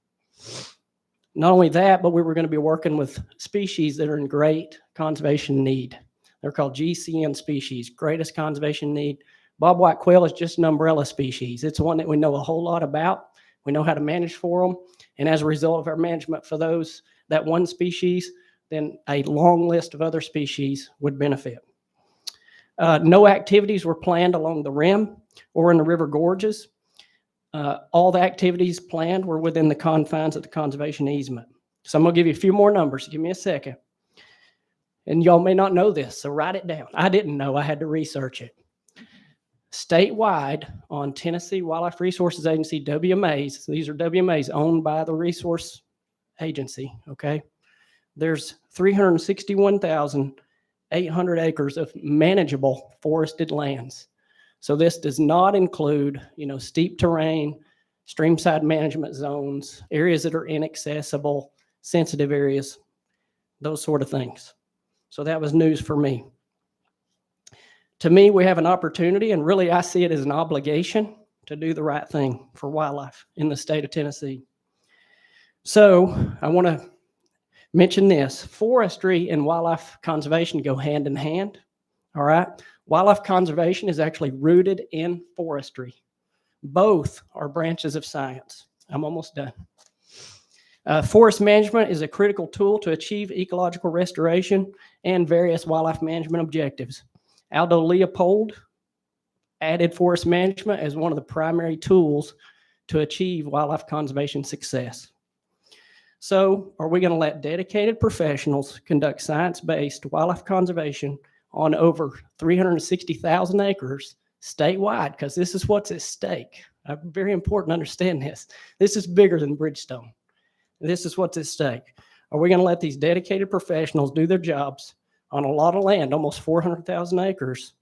Not only that, but we were going to be working with species that are in great conservation need. They're called GCN species, greatest conservation need. Bobwhite quail is just an umbrella species. It's one that we know a whole lot about. We know how to manage for them. And as a result of our management for that one species, then a long list of other species would benefit. No activities were planned along the rim or in the river gorges. All the activities planned were within the confines of the conservation easement. So I'm going to give you a few more numbers. Give me a second. And y'all may not know this, so write it down. I didn't know. I had to research it. Statewide on Tennessee Wildlife Resources Agency, WMAs, these are WMAs owned by the resource agency, okay? There's 361,800 acres of manageable forested lands. So this does not include, steep terrain, streamside management zones, areas that are inaccessible, sensitive areas, those sort of things. So that was news for me. To me, we have an opportunity, and really I see it as an obligation to do the right thing for wildlife in the state of Tennessee. So I want to mention this. Forestry and wildlife conservation go hand in hand, all right? Wildlife conservation is actually rooted in forestry. Both are branches of science. I'm almost done. Forest management is a critical tool to achieve ecological restoration and various wildlife management objectives. Aldo Leopold added forest management as one of the primary tools to achieve wildlife conservation success. So, are we going to let dedicated professionals conduct science-based wildlife conservation on over 360,000 acres statewide? Because this is what's at stake. Very important to understand this. This is bigger than Bridgestone. This is what's at stake. Are we going to let these dedicated professionals do their jobs on a lot of land, almost 400,000 acres?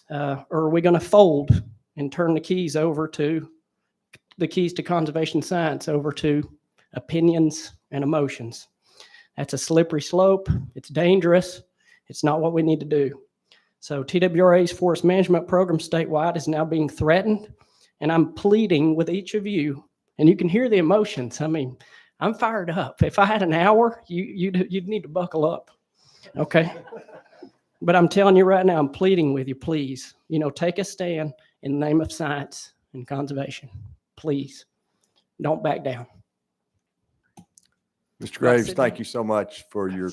Or are we going to fold and turn the keys to conservation science over to opinions and emotions? That's a slippery slope. It's dangerous. It's not what we need to do. So TWRA's forest management program statewide is now being threatened, and I'm pleading with each of you, and you can hear the emotions. I mean, I'm fired up. If I had an hour, you'd need to buckle up, okay? But I'm telling you right now, I'm pleading with you, please, take a stand in the name of science and conservation. Please, don't back down. Mr. Graves, thank you so much for your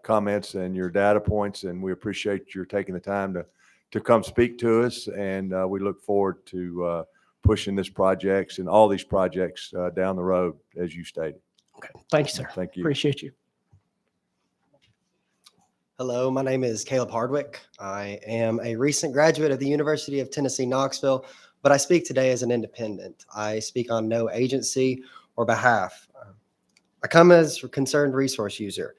comments and your data points, and we appreciate your taking the time to come speak to us, and we look forward to pushing this projects and all these projects down the road, as you stated. Okay, thank you, sir. Thank you. Appreciate you. Hello, my name is Caleb Hardwick. I am a recent graduate of the University of Tennessee, Knoxville, but I speak today as an independent. I speak on no agency or behalf. I come as a concerned resource user.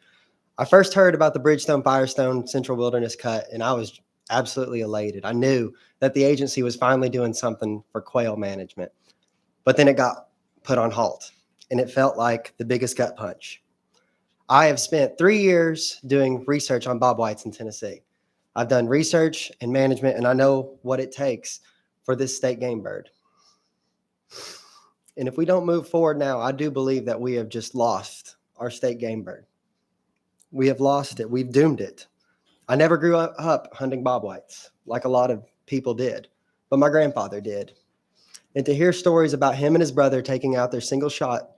I first heard about the Bridgestone Firestone Central Wilderness Cut, and I was absolutely elated. I knew that the agency was finally doing something for quail management. but then it got put on halt, and it felt like the biggest gut punch. I have spent 3 years doing research on bobwhites in Tennessee. I've done research and management, and I know what it takes for this state game bird. And if we don't move forward now, I do believe that we have just lost our state game bird. We have lost it. We've doomed it. I never grew up hunting bobwhites like a lot of people did, but my grandfather did. And to hear stories about him and his brother taking out their single shot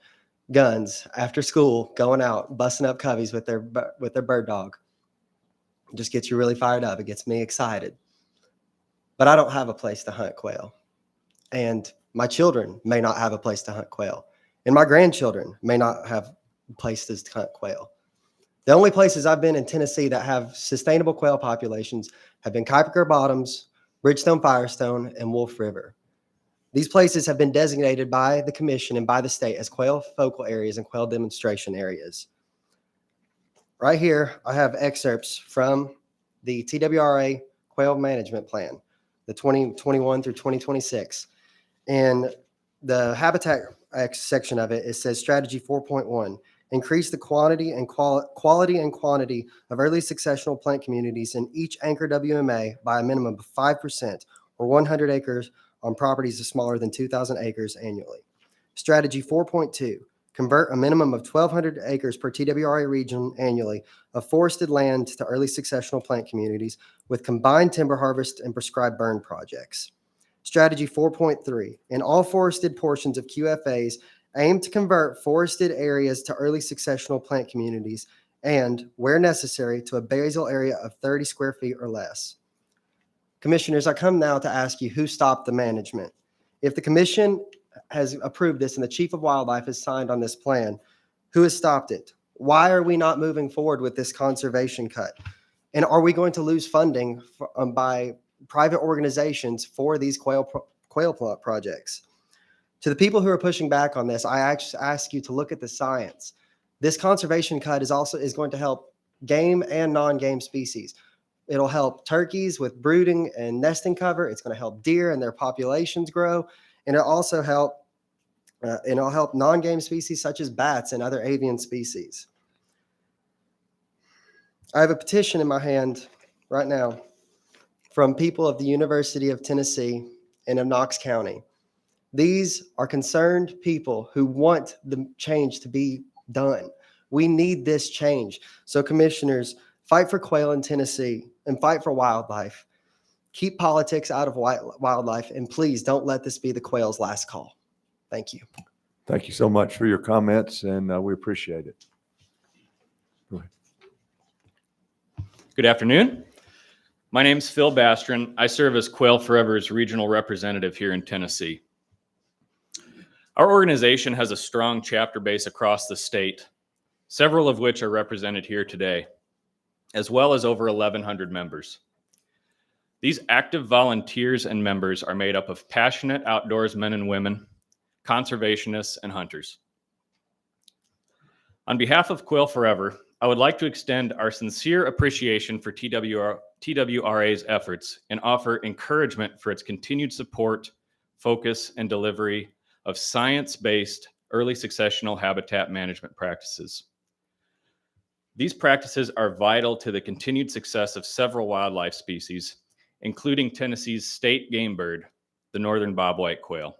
guns after school, going out, busting up coveys with their bird dog, it just gets you really fired up. It gets me excited. But I don't have a place to hunt quail. And my children may not have a place to hunt quail. And my grandchildren may not have places to hunt quail. The only places I've been in Tennessee that have sustainable quail populations have been Kuiper Bottoms, Bridgestone Firestone, and Wolf River. These places have been designated by the commission and by the state as quail focal areas and quail demonstration areas. Right here, I have excerpts from the TWRA Quail Management Plan, the 2021 through 2026. And the habitat section of it, it says strategy 4.1, increase the quality and quantity of early successional plant communities in each anchor WMA by a minimum of 5% or 100 acres on properties of smaller than 2,000 acres annually. Strategy 4.2, convert a minimum of 1,200 acres per TWRA region annually of forested land to early successional plant communities with combined timber harvest and prescribed burn projects. Strategy 4.3, in all forested portions of QFAs, aim to convert forested areas to early successional plant communities and, where necessary, to a basal area of 30 square feet or less. Commissioners, I come now to ask you who stopped the management. If the commission has approved this and the chief of wildlife has signed on this plan, who has stopped it? Why are we not moving forward with this conservation cut? And are we going to lose funding by private organizations for these quail projects? To the people who are pushing back on this, I actually ask you to look at the science. This conservation cut is going to help game and non-game species. It'll help turkeys with brooding and nesting cover. It's going to help deer and their populations grow. And it'll also help non-game species such as bats and other avian species. I have a petition in my hand right now from people of the University of Tennessee and of Knox County. These are concerned people who want the change to be done. We need this change. So commissioners, fight for quail in Tennessee and fight for wildlife. Keep politics out of wildlife, and please don't let this be the quail's last call. Thank you. Thank you so much for your comments, and we appreciate it. Go ahead. Good afternoon. My name's Phil Bastron. I serve as Quail Forever's regional representative here in Tennessee. Our organization has a strong chapter base across the state, several of which are represented here today, as well as over 1,100 members. These active volunteers and members are made up of passionate outdoorsmen and women, conservationists, and hunters. On behalf of Quail Forever, I would like to extend our sincere appreciation for TWRA's efforts and offer encouragement for its continued support, focus, and delivery of science-based early successional habitat management practices. These practices are vital to the continued success of several wildlife species, including Tennessee's state game bird, the northern bobwhite quail.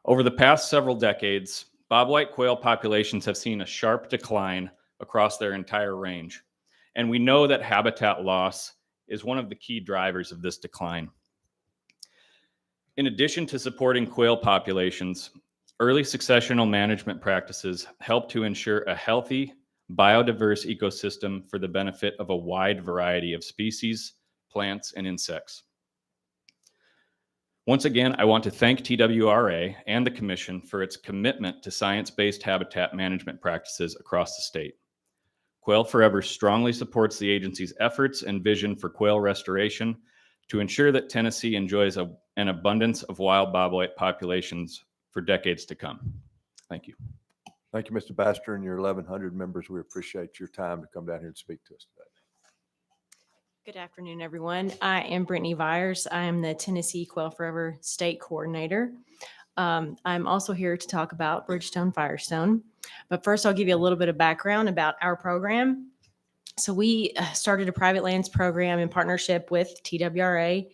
Over the past several decades, bobwhite quail populations have seen a sharp decline across their entire range, and we know that habitat loss is one of the key drivers of this decline. In addition to supporting quail populations, early successional management practices help to ensure a healthy, biodiverse ecosystem for the benefit of a wide variety of species, plants, and insects. Once again, I want to thank TWRA and the Commission for its commitment to science-based habitat management practices across the state. Quail Forever strongly supports the agency's efforts and vision for quail restoration to ensure that Tennessee enjoys an abundance of wild bobwhite populations for decades to come. Thank you. Thank you, Mr. Baxter, and your 1,100 members. We appreciate your time to come down here and speak to us today. Good afternoon, everyone. I am Brittany Vyers. I am the Tennessee Quail Forever State Coordinator. I'm also here to talk about Bridgestone Firestone. But first, I'll give you a little bit of background about our program. So we started a private lands program in partnership with TWRA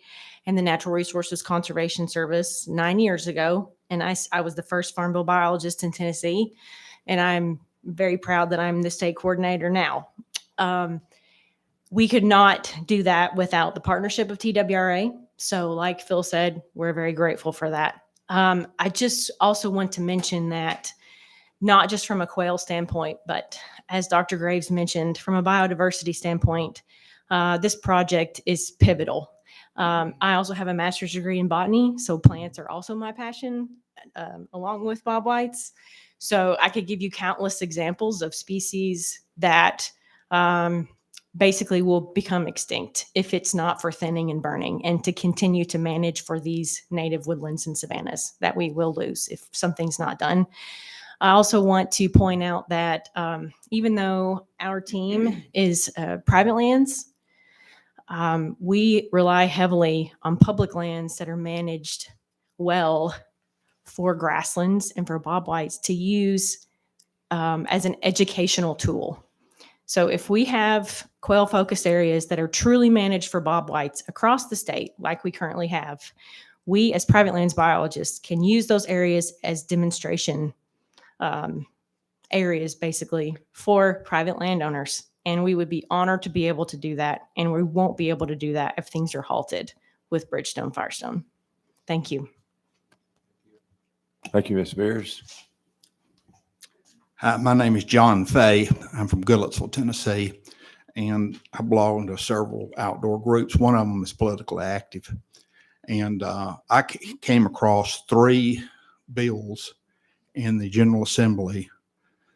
and the Natural Resources Conservation Service 9 years ago. And I was the first farm bill biologist in Tennessee. And I'm very proud that I'm the state coordinator now. We could not do that without the partnership of TWRA. So like Phil said, we're very grateful for that. I just also want to mention that not just from a quail standpoint, but as Dr. Graves mentioned, from a biodiversity standpoint, this project is pivotal. I also have a master's degree in botany, so plants are also my passion, along with bobwhites. So I could give you countless examples of species that basically will become extinct if it's not for thinning and burning, and to continue to manage for these native woodlands and savannas that we will lose if something's not done. I also want to point out that even though our team is private lands, we rely heavily on public lands that are managed well for grasslands and for bobwhites to use as an educational tool. So if we have quail-focused areas that are truly managed for bobwhites across the state, like we currently have, we as private lands biologists can use those areas as demonstration areas, basically, for private landowners. And we would be honored to be able to do that. And we won't be able to do that if things are halted with Bridgestone Firestone. Thank you. Thank you, Ms. Beers. Hi, my name is John Fay. I'm from Goodlettsville, Tennessee, and I belong to several outdoor groups. One of them is politically active. And I came across 3 bills in the General Assembly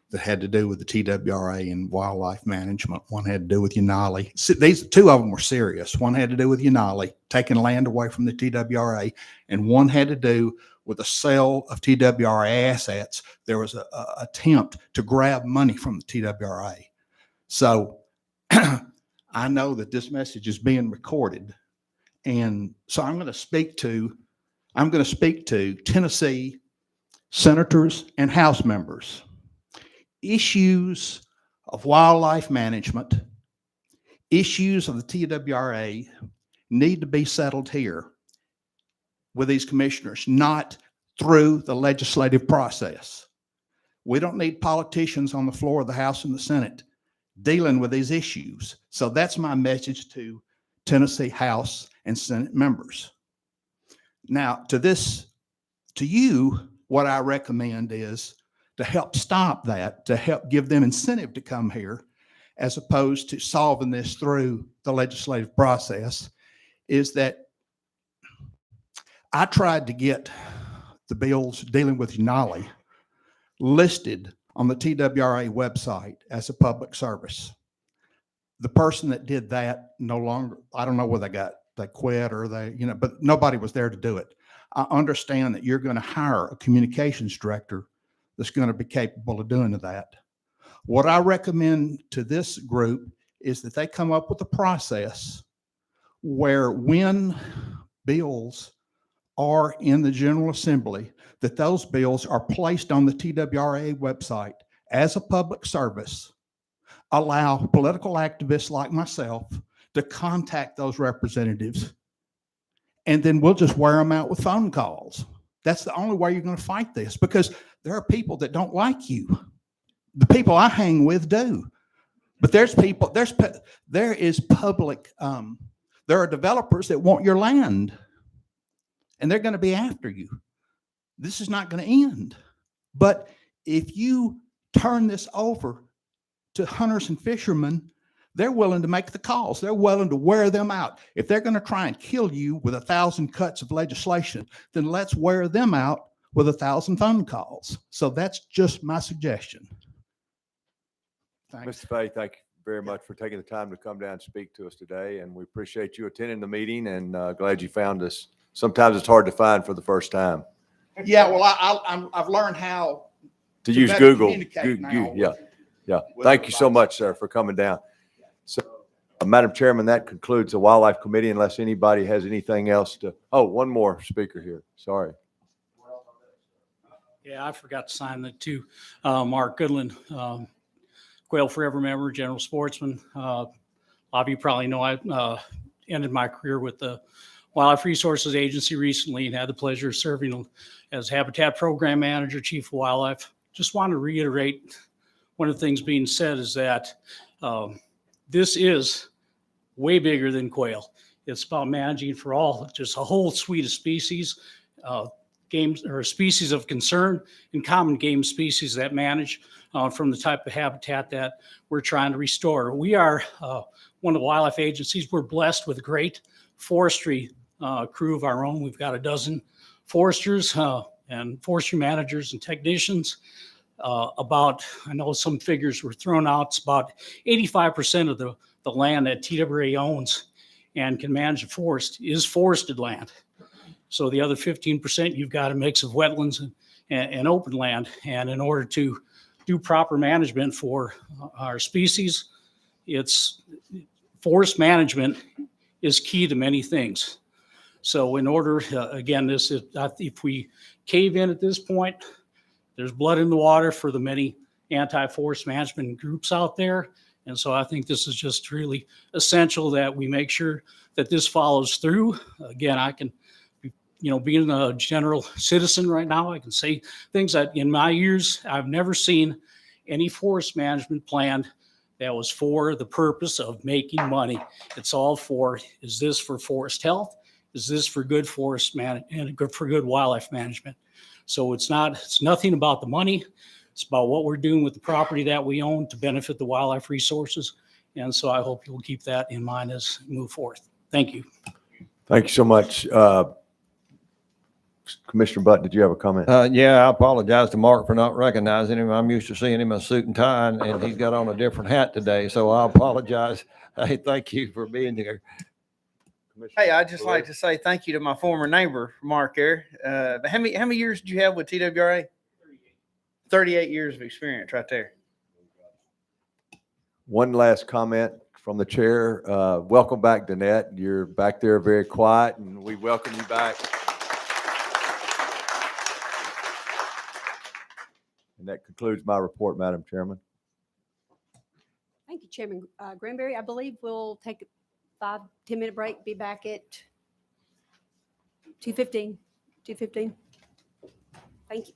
that had to do with the TWRA and wildlife management. One had to do with Unali. These 2 of them were serious. One had to do with Unali, taking land away from the TWRA, and one had to do with the sale of TWRA assets. There was an attempt to grab money from the TWRA. So I know that this message is being recorded. And so I'm going to speak to Tennessee senators and House members. Issues of wildlife management, issues of the TWRA need to be settled here with these commissioners, not through the legislative process. We don't need politicians on the floor of the House and the Senate dealing with these issues. So that's my message to Tennessee House and Senate members. Now, to you, what I recommend is to help stop that, to help give them incentive to come here, as opposed to solving this through the legislative process, is that I tried to get the bills dealing with Unali listed on the TWRA website as a public service. The person that did that no longer, I don't know whether they quit or but nobody was there to do it. I understand that you're going to hire a communications director that's going to be capable of doing that. What I recommend to this group is that they come up with a process where when bills are in the General Assembly, that those bills are placed on the TWRA website as a public service, allow political activists like myself to contact those representatives, and then we'll just wear them out with phone calls. That's the only way you're going to fight this, because there are people that don't like you. The people I hang with do. But there is public, there are developers that want your land, and they're going to be after you. This is not going to end. But if you turn this over to hunters and fishermen, they're willing to make the calls. They're willing to wear them out. If they're going to try and kill you with 1,000 cuts of legislation, then let's wear them out with 1,000 phone calls. So that's just my suggestion. Thanks. Mr. Fay, thank you very much for taking the time to come down and speak to us today. And we appreciate you attending the meeting, and glad you found us. Sometimes it's hard to find for the first time. Yeah, well, I've learned how to use better Google. communicate now Yeah. Thank you so much, sir, for coming down. So Madam Chairman, that concludes the Wildlife Committee unless anybody has anything else to, oh, one more speaker here. Sorry. Yeah, I forgot to sign that too. Mark Goodland, Quail Forever member, general sportsman. A lot of you probably know I ended my career with the Wildlife Resources Agency recently and had the pleasure of serving as Habitat Program Manager, Chief of Wildlife. Just want to reiterate one of the things being said is that this is way bigger than quail. It's about managing for all, just a whole suite of species, games or species of concern and common game species that manage from the type of habitat that we're trying to restore. We are one of the wildlife agencies. We're blessed with a great forestry crew of our own. We've got a dozen foresters and forestry managers and technicians. I know some figures were thrown out. It's about 85% of the land that TWRA owns and can manage a forest is forested land. So the other 15%, you've got a mix of wetlands and open land. And in order to do proper management for our species, it's forest management is key to many things. So in order, again, if we cave in at this point, there's blood in the water for the many anti-forest management groups out there. And so I think this is just really essential that we make sure that this follows through. Again, I can, being a general citizen right now, I can say things that in my years, I've never seen any forest management plan that was for the purpose of making money. It's all for, is this for forest health? Is this for good forest and for good wildlife management? So it's nothing about the money. It's about what we're doing with the property that we own to benefit the wildlife resources. And so I hope you'll keep that in mind as we move forth. Thank you. Thank you so much. Commissioner Butt, did you have a comment? Yeah, I apologize to Mark for not recognizing him. I'm used to seeing him in a suit and tie, and he's got on a different hat today, so I apologize. Hey, thank you for being here. Hey, I'd just like to say thank you to my former neighbor, Mark there. How many years did you have with TWRA? 38 years of experience right there. One last comment from the chair. Welcome back, Danette. You're back there very quiet, and we welcome you back. And that concludes my report, Madam Chairman. Thank you, Chairman Granberry. I believe we'll take a 5-10 minute break, be back at 2:15. Thank you.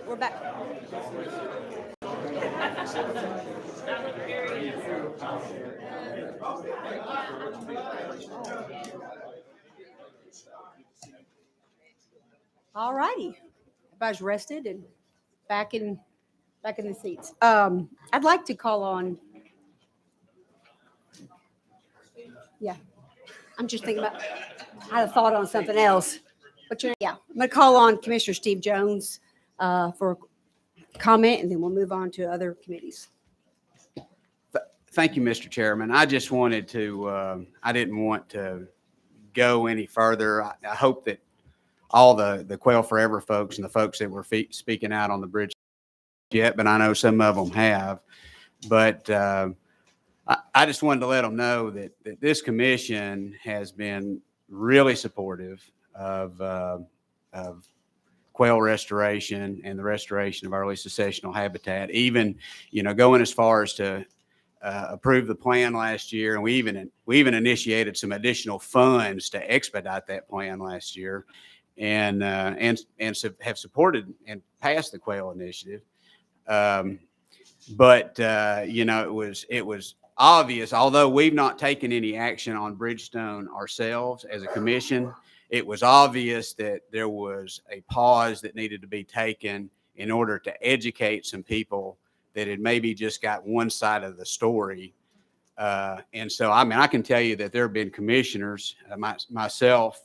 we're back. All righty. Everybody's rested and back in the seats. I'd like to call on. Yeah, I'm just thinking about. I had a thought on something else. But yeah, I'm going to call on Commissioner Steve Jones for comment, and then we'll move on to other committees. Thank you, Mr. Chairman. I just wanted to, I didn't want to go any further. I hope that all the Quail Forever folks and the folks that were speaking out on the bridge yet, but I know some of them have. But I just wanted to let them know that this commission has been really supportive of quail restoration and the restoration of early successional habitat, even, going as far as to approve the plan last year. And we even initiated some additional funds to expedite that plan last year, and have supported and passed the quail initiative. But it was obvious, although we've not taken any action on Bridgestone ourselves as a commission, it was obvious that there was a pause that needed to be taken in order to educate some people that had maybe just got one side of the story. And so, I can tell you that there have been commissioners, myself,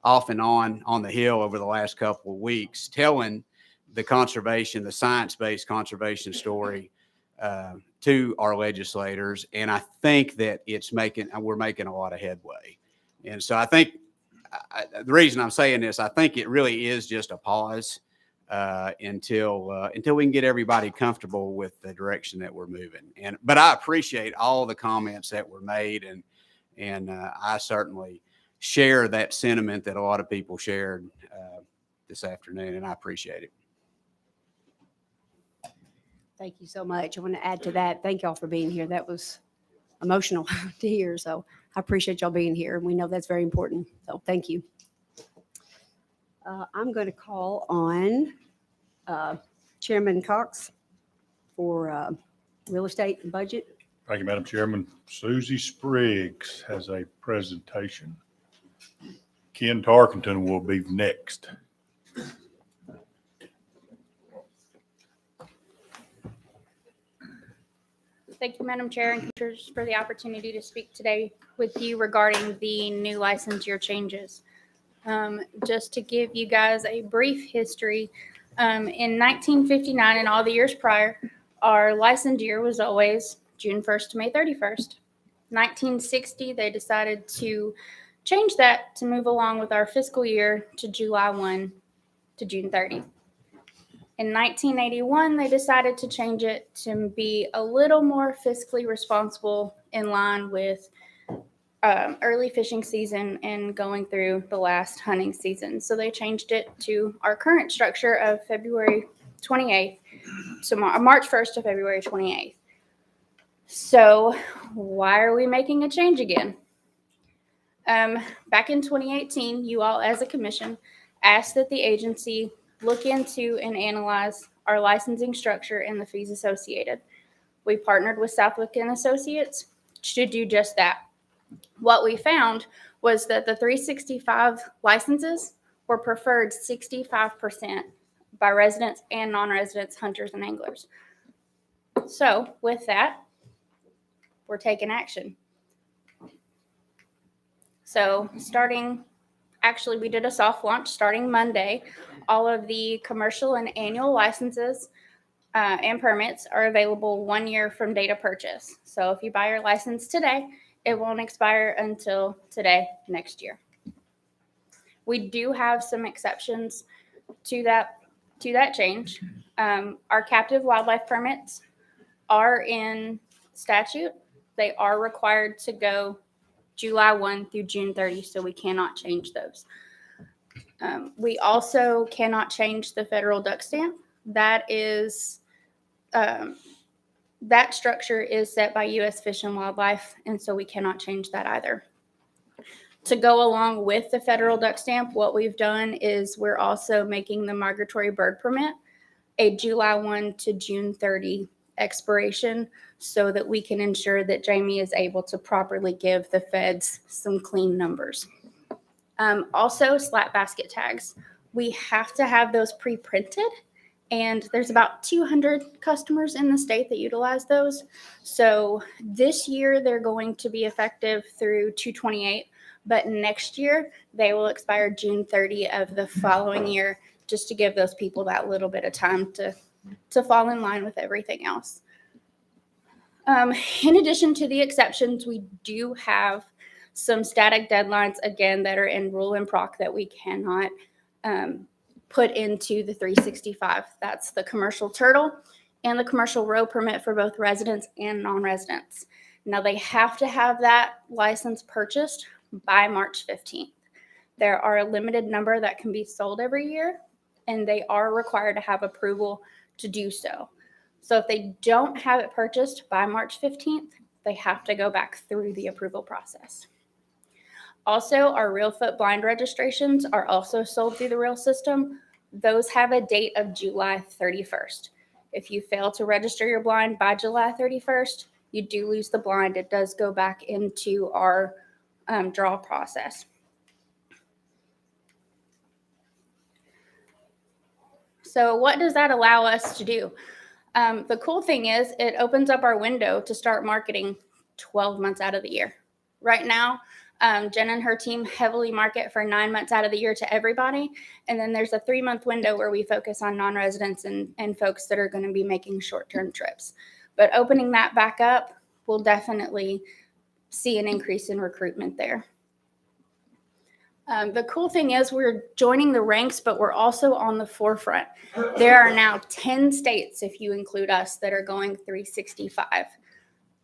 off and on the Hill over the last couple of weeks, telling the science-based conservation story to our legislators. And I think that we're making a lot of headway. And so I think the reason I'm saying this, I think it really is just a pause until we can get everybody comfortable with the direction that we're moving. But I appreciate all the comments that were made, and I certainly share that sentiment that a lot of people shared this afternoon, and I appreciate it. Thank you so much. I want to add to that. Thank y'all for being here. That was emotional to hear. So I appreciate y'all being here. And we know that's very important. So thank you. I'm going to call on Chairman Cox for real estate and budget. Thank you, Madam Chairman. Susie Spriggs has a presentation. Ken Tarkington will be next. Thank you, Madam Chair and Commissioners, for the opportunity to speak today with you regarding the new licensure changes. Just to give you guys a brief history, in 1959 and all the years prior, our license year was always June 1st to May 31st. 1960, they decided to change that to move along with our fiscal year to July 1 to June 30. In 1981, they decided to change it to be a little more fiscally responsible in line with early fishing season and going through the last hunting season. So they changed it to our current structure of February 28th to March 1st to February 28th. So why are we making a change again? Back in 2018, you all as a commission asked that the agency look into and analyze our licensing structure and the fees associated. We partnered with Southwick and Associates to do just that. What we found was that the 365 licenses were preferred 65% by residents and non-residents, hunters and anglers. So with that, we're taking action. So actually, we did a soft launch starting Monday. All of the commercial and annual licenses and permits are available 1 year from date of purchase. So if you buy your license today, it won't expire until today next year. We do have some exceptions to that change. Our captive wildlife permits are in statute. They are required to go July 1 through June 30, so we cannot change those. We also cannot change the federal duck stamp. That structure is set by U.S. Fish and Wildlife, and so we cannot change that either. To go along with the federal duck stamp, what we've done is we're also making the migratory bird permit a July 1 to June 30 expiration so that we can ensure that Jamie is able to properly give the feds some clean numbers. Also, slap basket tags. We have to have those pre-printed, and there's about 200 customers in the state that utilize those. So this year they're going to be effective through 2/28, but next year they will expire June 30 of the following year, just to give those people that little bit of time to fall in line with everything else. In addition to the exceptions, we do have some static deadlines, again, that are in rule and proc that we cannot put into the 365. That's the commercial turtle and the commercial row permit for both residents and non-residents. Now, they have to have that license purchased by March 15th. There are a limited number that can be sold every year, and they are required to have approval to do so. So if they don't have it purchased by March 15th, they have to go back through the approval process. Also, our real foot blind registrations are also sold through the real system. Those have a date of July 31st. If you fail to register your blind by July 31st, you do lose the blind. It does go back into our draw process. So what does that allow us to do? The cool thing is it opens up our window to start marketing 12 months out of the year. Right now, Jen and her team heavily market for 9 months out of the year to everybody. And then there's a 3-month window where we focus on non-residents and folks that are going to be making short-term trips. But opening that back up, we'll definitely see an increase in recruitment there. The cool thing is we're joining the ranks, but we're also on the forefront. There are now 10 states, if you include us, that are going 365.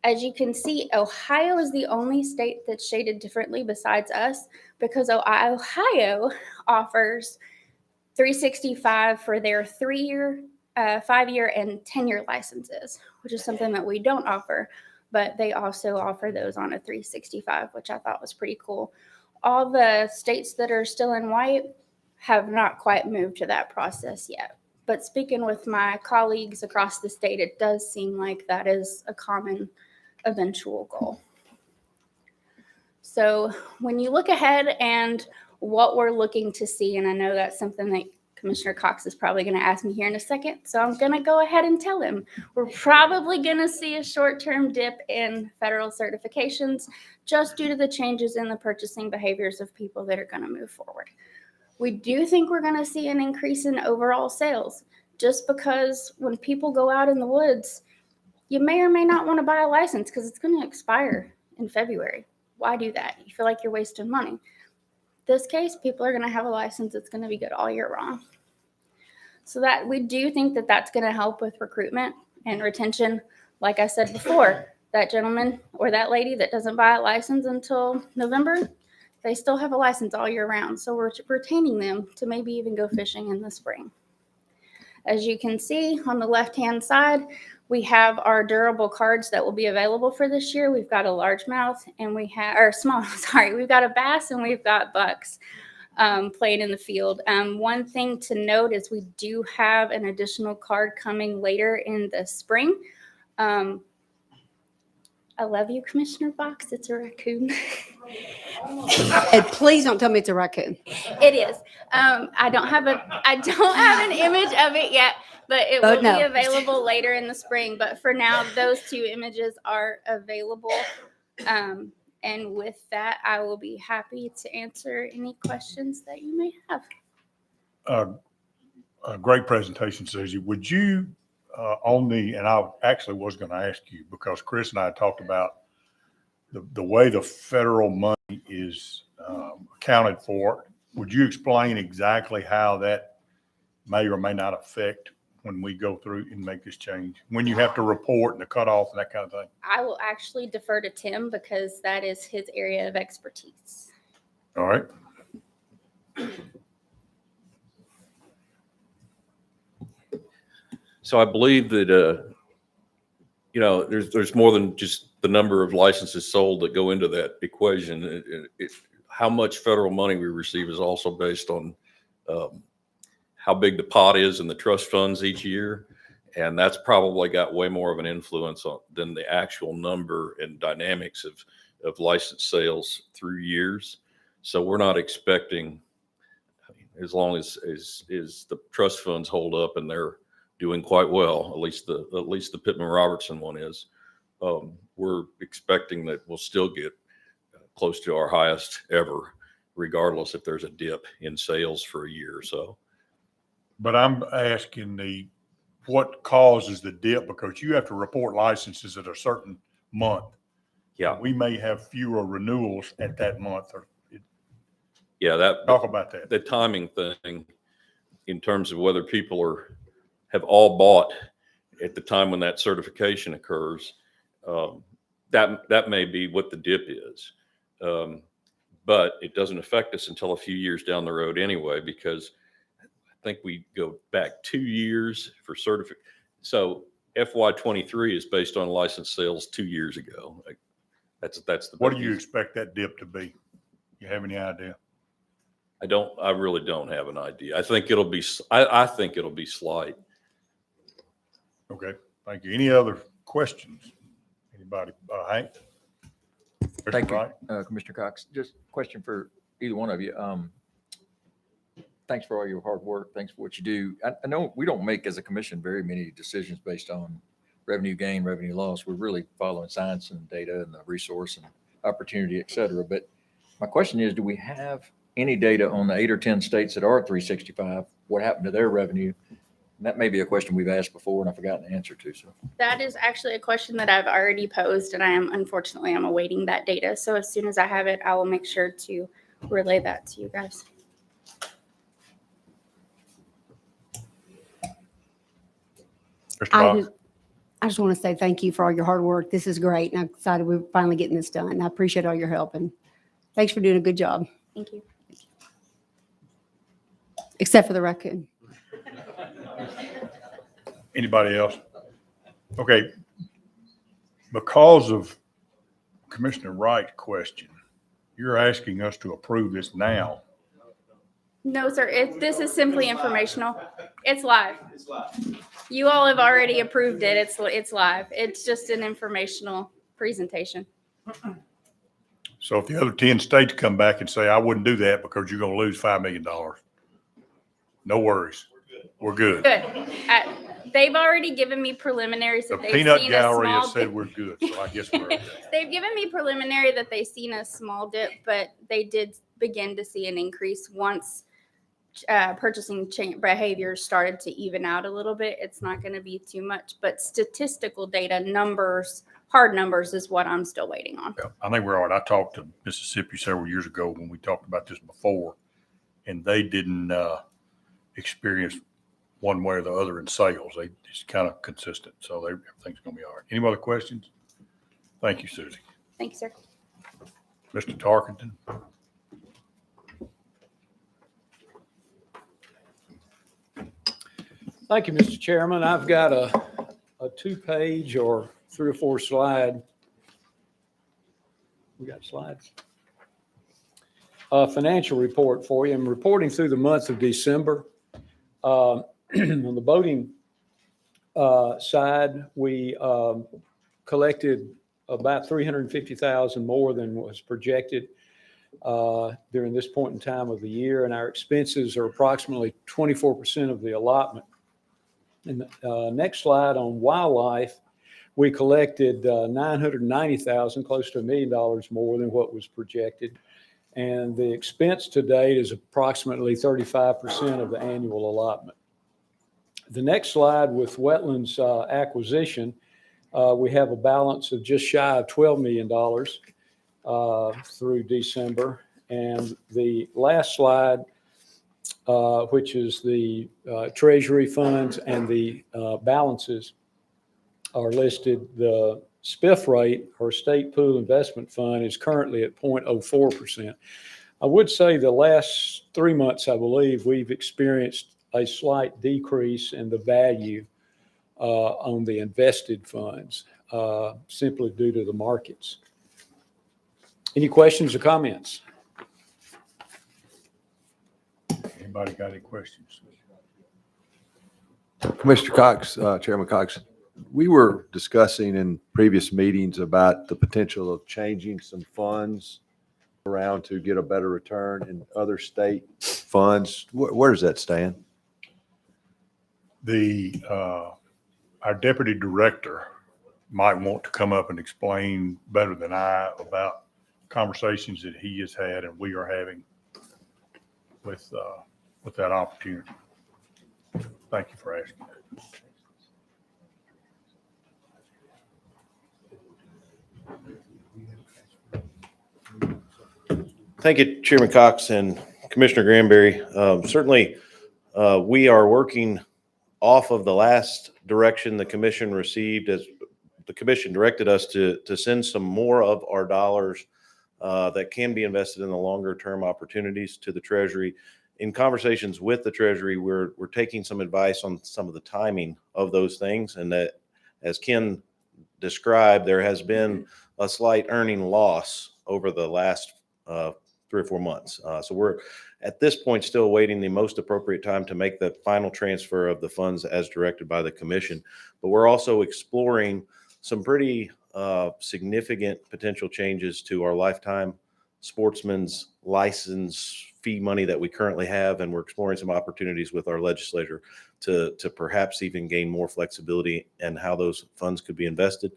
As you can see, Ohio is the only state that's shaded differently besides us, because Ohio offers 365 for their 3-year, 5-year, and 10-year licenses, which is something that we don't offer, but they also offer those on a 365, which I thought was pretty cool. All the states that are still in white have not quite moved to that process yet. But speaking with my colleagues across the state, it does seem like that is a common eventual goal. So when you look ahead and what we're looking to see, and I know that's something that Commissioner Cox is probably going to ask me here in a second, so I'm going to go ahead and tell him. We're probably going to see a short-term dip in federal certifications just due to the changes in the purchasing behaviors of people that are going to move forward. We do think we're going to see an increase in overall sales, just because when people go out in the woods, you may or may not want to buy a license because it's going to expire in February. Why do that? You feel like you're wasting money. In this case, people are going to have a license that's going to be good all year round. So that we do think that that's going to help with recruitment and retention. Like I said before, that gentleman or that lady that doesn't buy a license until November, they still have a license all year round. So we're retaining them to maybe even go fishing in the spring. As you can see on the left-hand side, we have our durable cards that will be available for this year. We've got a largemouth and we have, or small, sorry, we've got a bass and we've got bucks playing in the field. One thing to note is we do have an additional card coming later in the spring. I love you, Commissioner Box. It's a raccoon. And please don't tell me it's a raccoon. It is. I don't have an image of it yet, but it will be available later in the spring. But for now, those 2 images are available. And with that, I will be happy to answer any questions that you may have. A great presentation, Susie. Would you and I actually was going to ask you, because Chris and I talked about the way the federal money is accounted for. Would you explain exactly how that may or may not affect when we go through and make this change, when you have to report and the cutoff and that kind of thing? I will actually defer to Tim because that is his area of expertise. All right. So I believe that, there's more than just the number of licenses sold that go into that equation. How much federal money we receive is also based on how big the pot is in the trust funds each year. And that's probably got way more of an influence than the actual number and dynamics of license sales through years. So we're not expecting, as long as the trust funds hold up and they're doing quite well, at least the Pittman Robertson one is, we're expecting that we'll still get close to our highest ever, regardless if there's a dip in sales for a year or so. But I'm asking what causes the dip, because you have to report licenses at a certain month. Yeah. We may have fewer renewals at that month. Yeah, Talk about that. The timing thing in terms of whether people have all bought at the time when that certification occurs, that may be what the dip is. But it doesn't affect us until a few years down the road anyway, because I think we go back 2 years for certificate. So FY23 is based on license sales 2 years ago. That's the. What do you expect that dip to be? You have any idea? I really don't have an idea. I think it'll be slight. Okay, thank you. Any other questions? Anybody? Hank? Thank you, Wright? Commissioner Cox. Just a question for either one of you. Thanks for all your hard work. Thanks for what you do. I know we don't make as a commission very many decisions based on revenue gain, revenue loss. We're really following science and data and the resource and opportunity, et cetera. But my question is, do we have any data on the 8 or 10 states that are at 365? What happened to their revenue? And that may be a question we've asked before and I've forgotten the answer to. So That is actually a question that I've already posed, and unfortunately I'm awaiting that data. So as soon as I have it, I will make sure to relay that to you guys. I just want to say thank you for all your hard work. This is great, and I'm excited we're finally getting this done. I appreciate all your help, and thanks for doing a good job. Thank you. Except for the raccoon. Anybody else? Okay. Because of Commissioner Wright's question, you're asking us to approve this now. No, sir. This is simply informational. It's live. You all have already approved it. It's live. It's just an informational presentation. So if the other 10 states come back and say, I wouldn't do that because you're going to lose $5 million, no worries. We're good. Good. They've already given me preliminaries The that they've peanut seen a gallery small has said dip. we're good, so I guess we're okay. They've given me preliminary that they've seen a small dip, but they did begin to see an increase once purchasing behaviors started to even out a little bit. It's not going to be too much, but statistical data, numbers, hard numbers is what I'm still waiting on. Yeah, I think we're all right. I talked to Mississippi several years ago when we talked about this before, and they didn't experience one way or the other in sales. They just kind of consistent. So everything's going to be all right. Any other questions? Thank you, Susie. Thank you, sir. Mr. Tarkington. Thank you, Mr. Chairman. I've got a 2-page or 3 or 4 slide. We got slides. Financial report for you. I'm reporting through the month of December. On the boating side, we collected about $350,000 more than was projected during this point in time of the year, and our expenses are approximately 24% of the allotment. And next slide on wildlife, we collected $990,000, close to $1 million more than what was projected. And the expense to date is approximately 35% of the annual allotment. The next slide with wetlands acquisition, we have a balance of just shy of $12 million through December. And the last slide, which is the treasury funds and the balances are listed. The SPIF rate, or State Pool Investment Fund, is currently at 0.04%. I would say the last 3 months, I believe, we've experienced a slight decrease in the value on the invested funds, simply due to the markets. Any questions or comments? Anybody got any questions? Commissioner Cox, Chairman Cox, we were discussing in previous meetings about the potential of changing some funds around to get a better return in other state funds. Where does that stand? Our deputy director might want to come up and explain better than I about conversations that he has had and we are having with that opportunity. Thank you for asking. Thank you, Chairman Cox and Commissioner Granberry. Certainly, we are working off of the last direction the commission received, as the commission directed us to send some more of our dollars that can be invested in the longer term opportunities to the Treasury. In conversations with the Treasury, we're taking some advice on some of the timing of those things, and that, as Ken described, there has been a slight earning loss over the last 3 or 4 months. So we're at this point still awaiting the most appropriate time to make the final transfer of the funds as directed by the commission. But we're also exploring some pretty significant potential changes to our lifetime sportsman's license fee money that we currently have, and we're exploring some opportunities with our legislature to perhaps even gain more flexibility in how those funds could be invested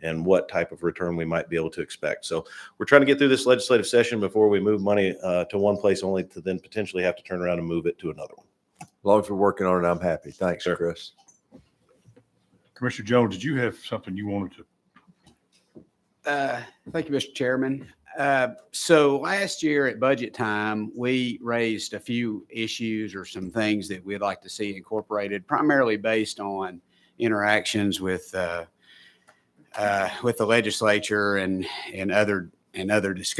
and what type of return we might be able to expect. So we're trying to get through this legislative session before we move money to one place, only to then potentially have to turn around and move it to another one. As long as we're working on it, I'm happy. Thanks, Sure. Chris. Commissioner Jones, did you have something you wanted to? Thank you, Mr. Chairman. So last year at budget time, we raised a few issues or some things that we'd like to see incorporated, primarily based on interactions with the legislature and other discussions.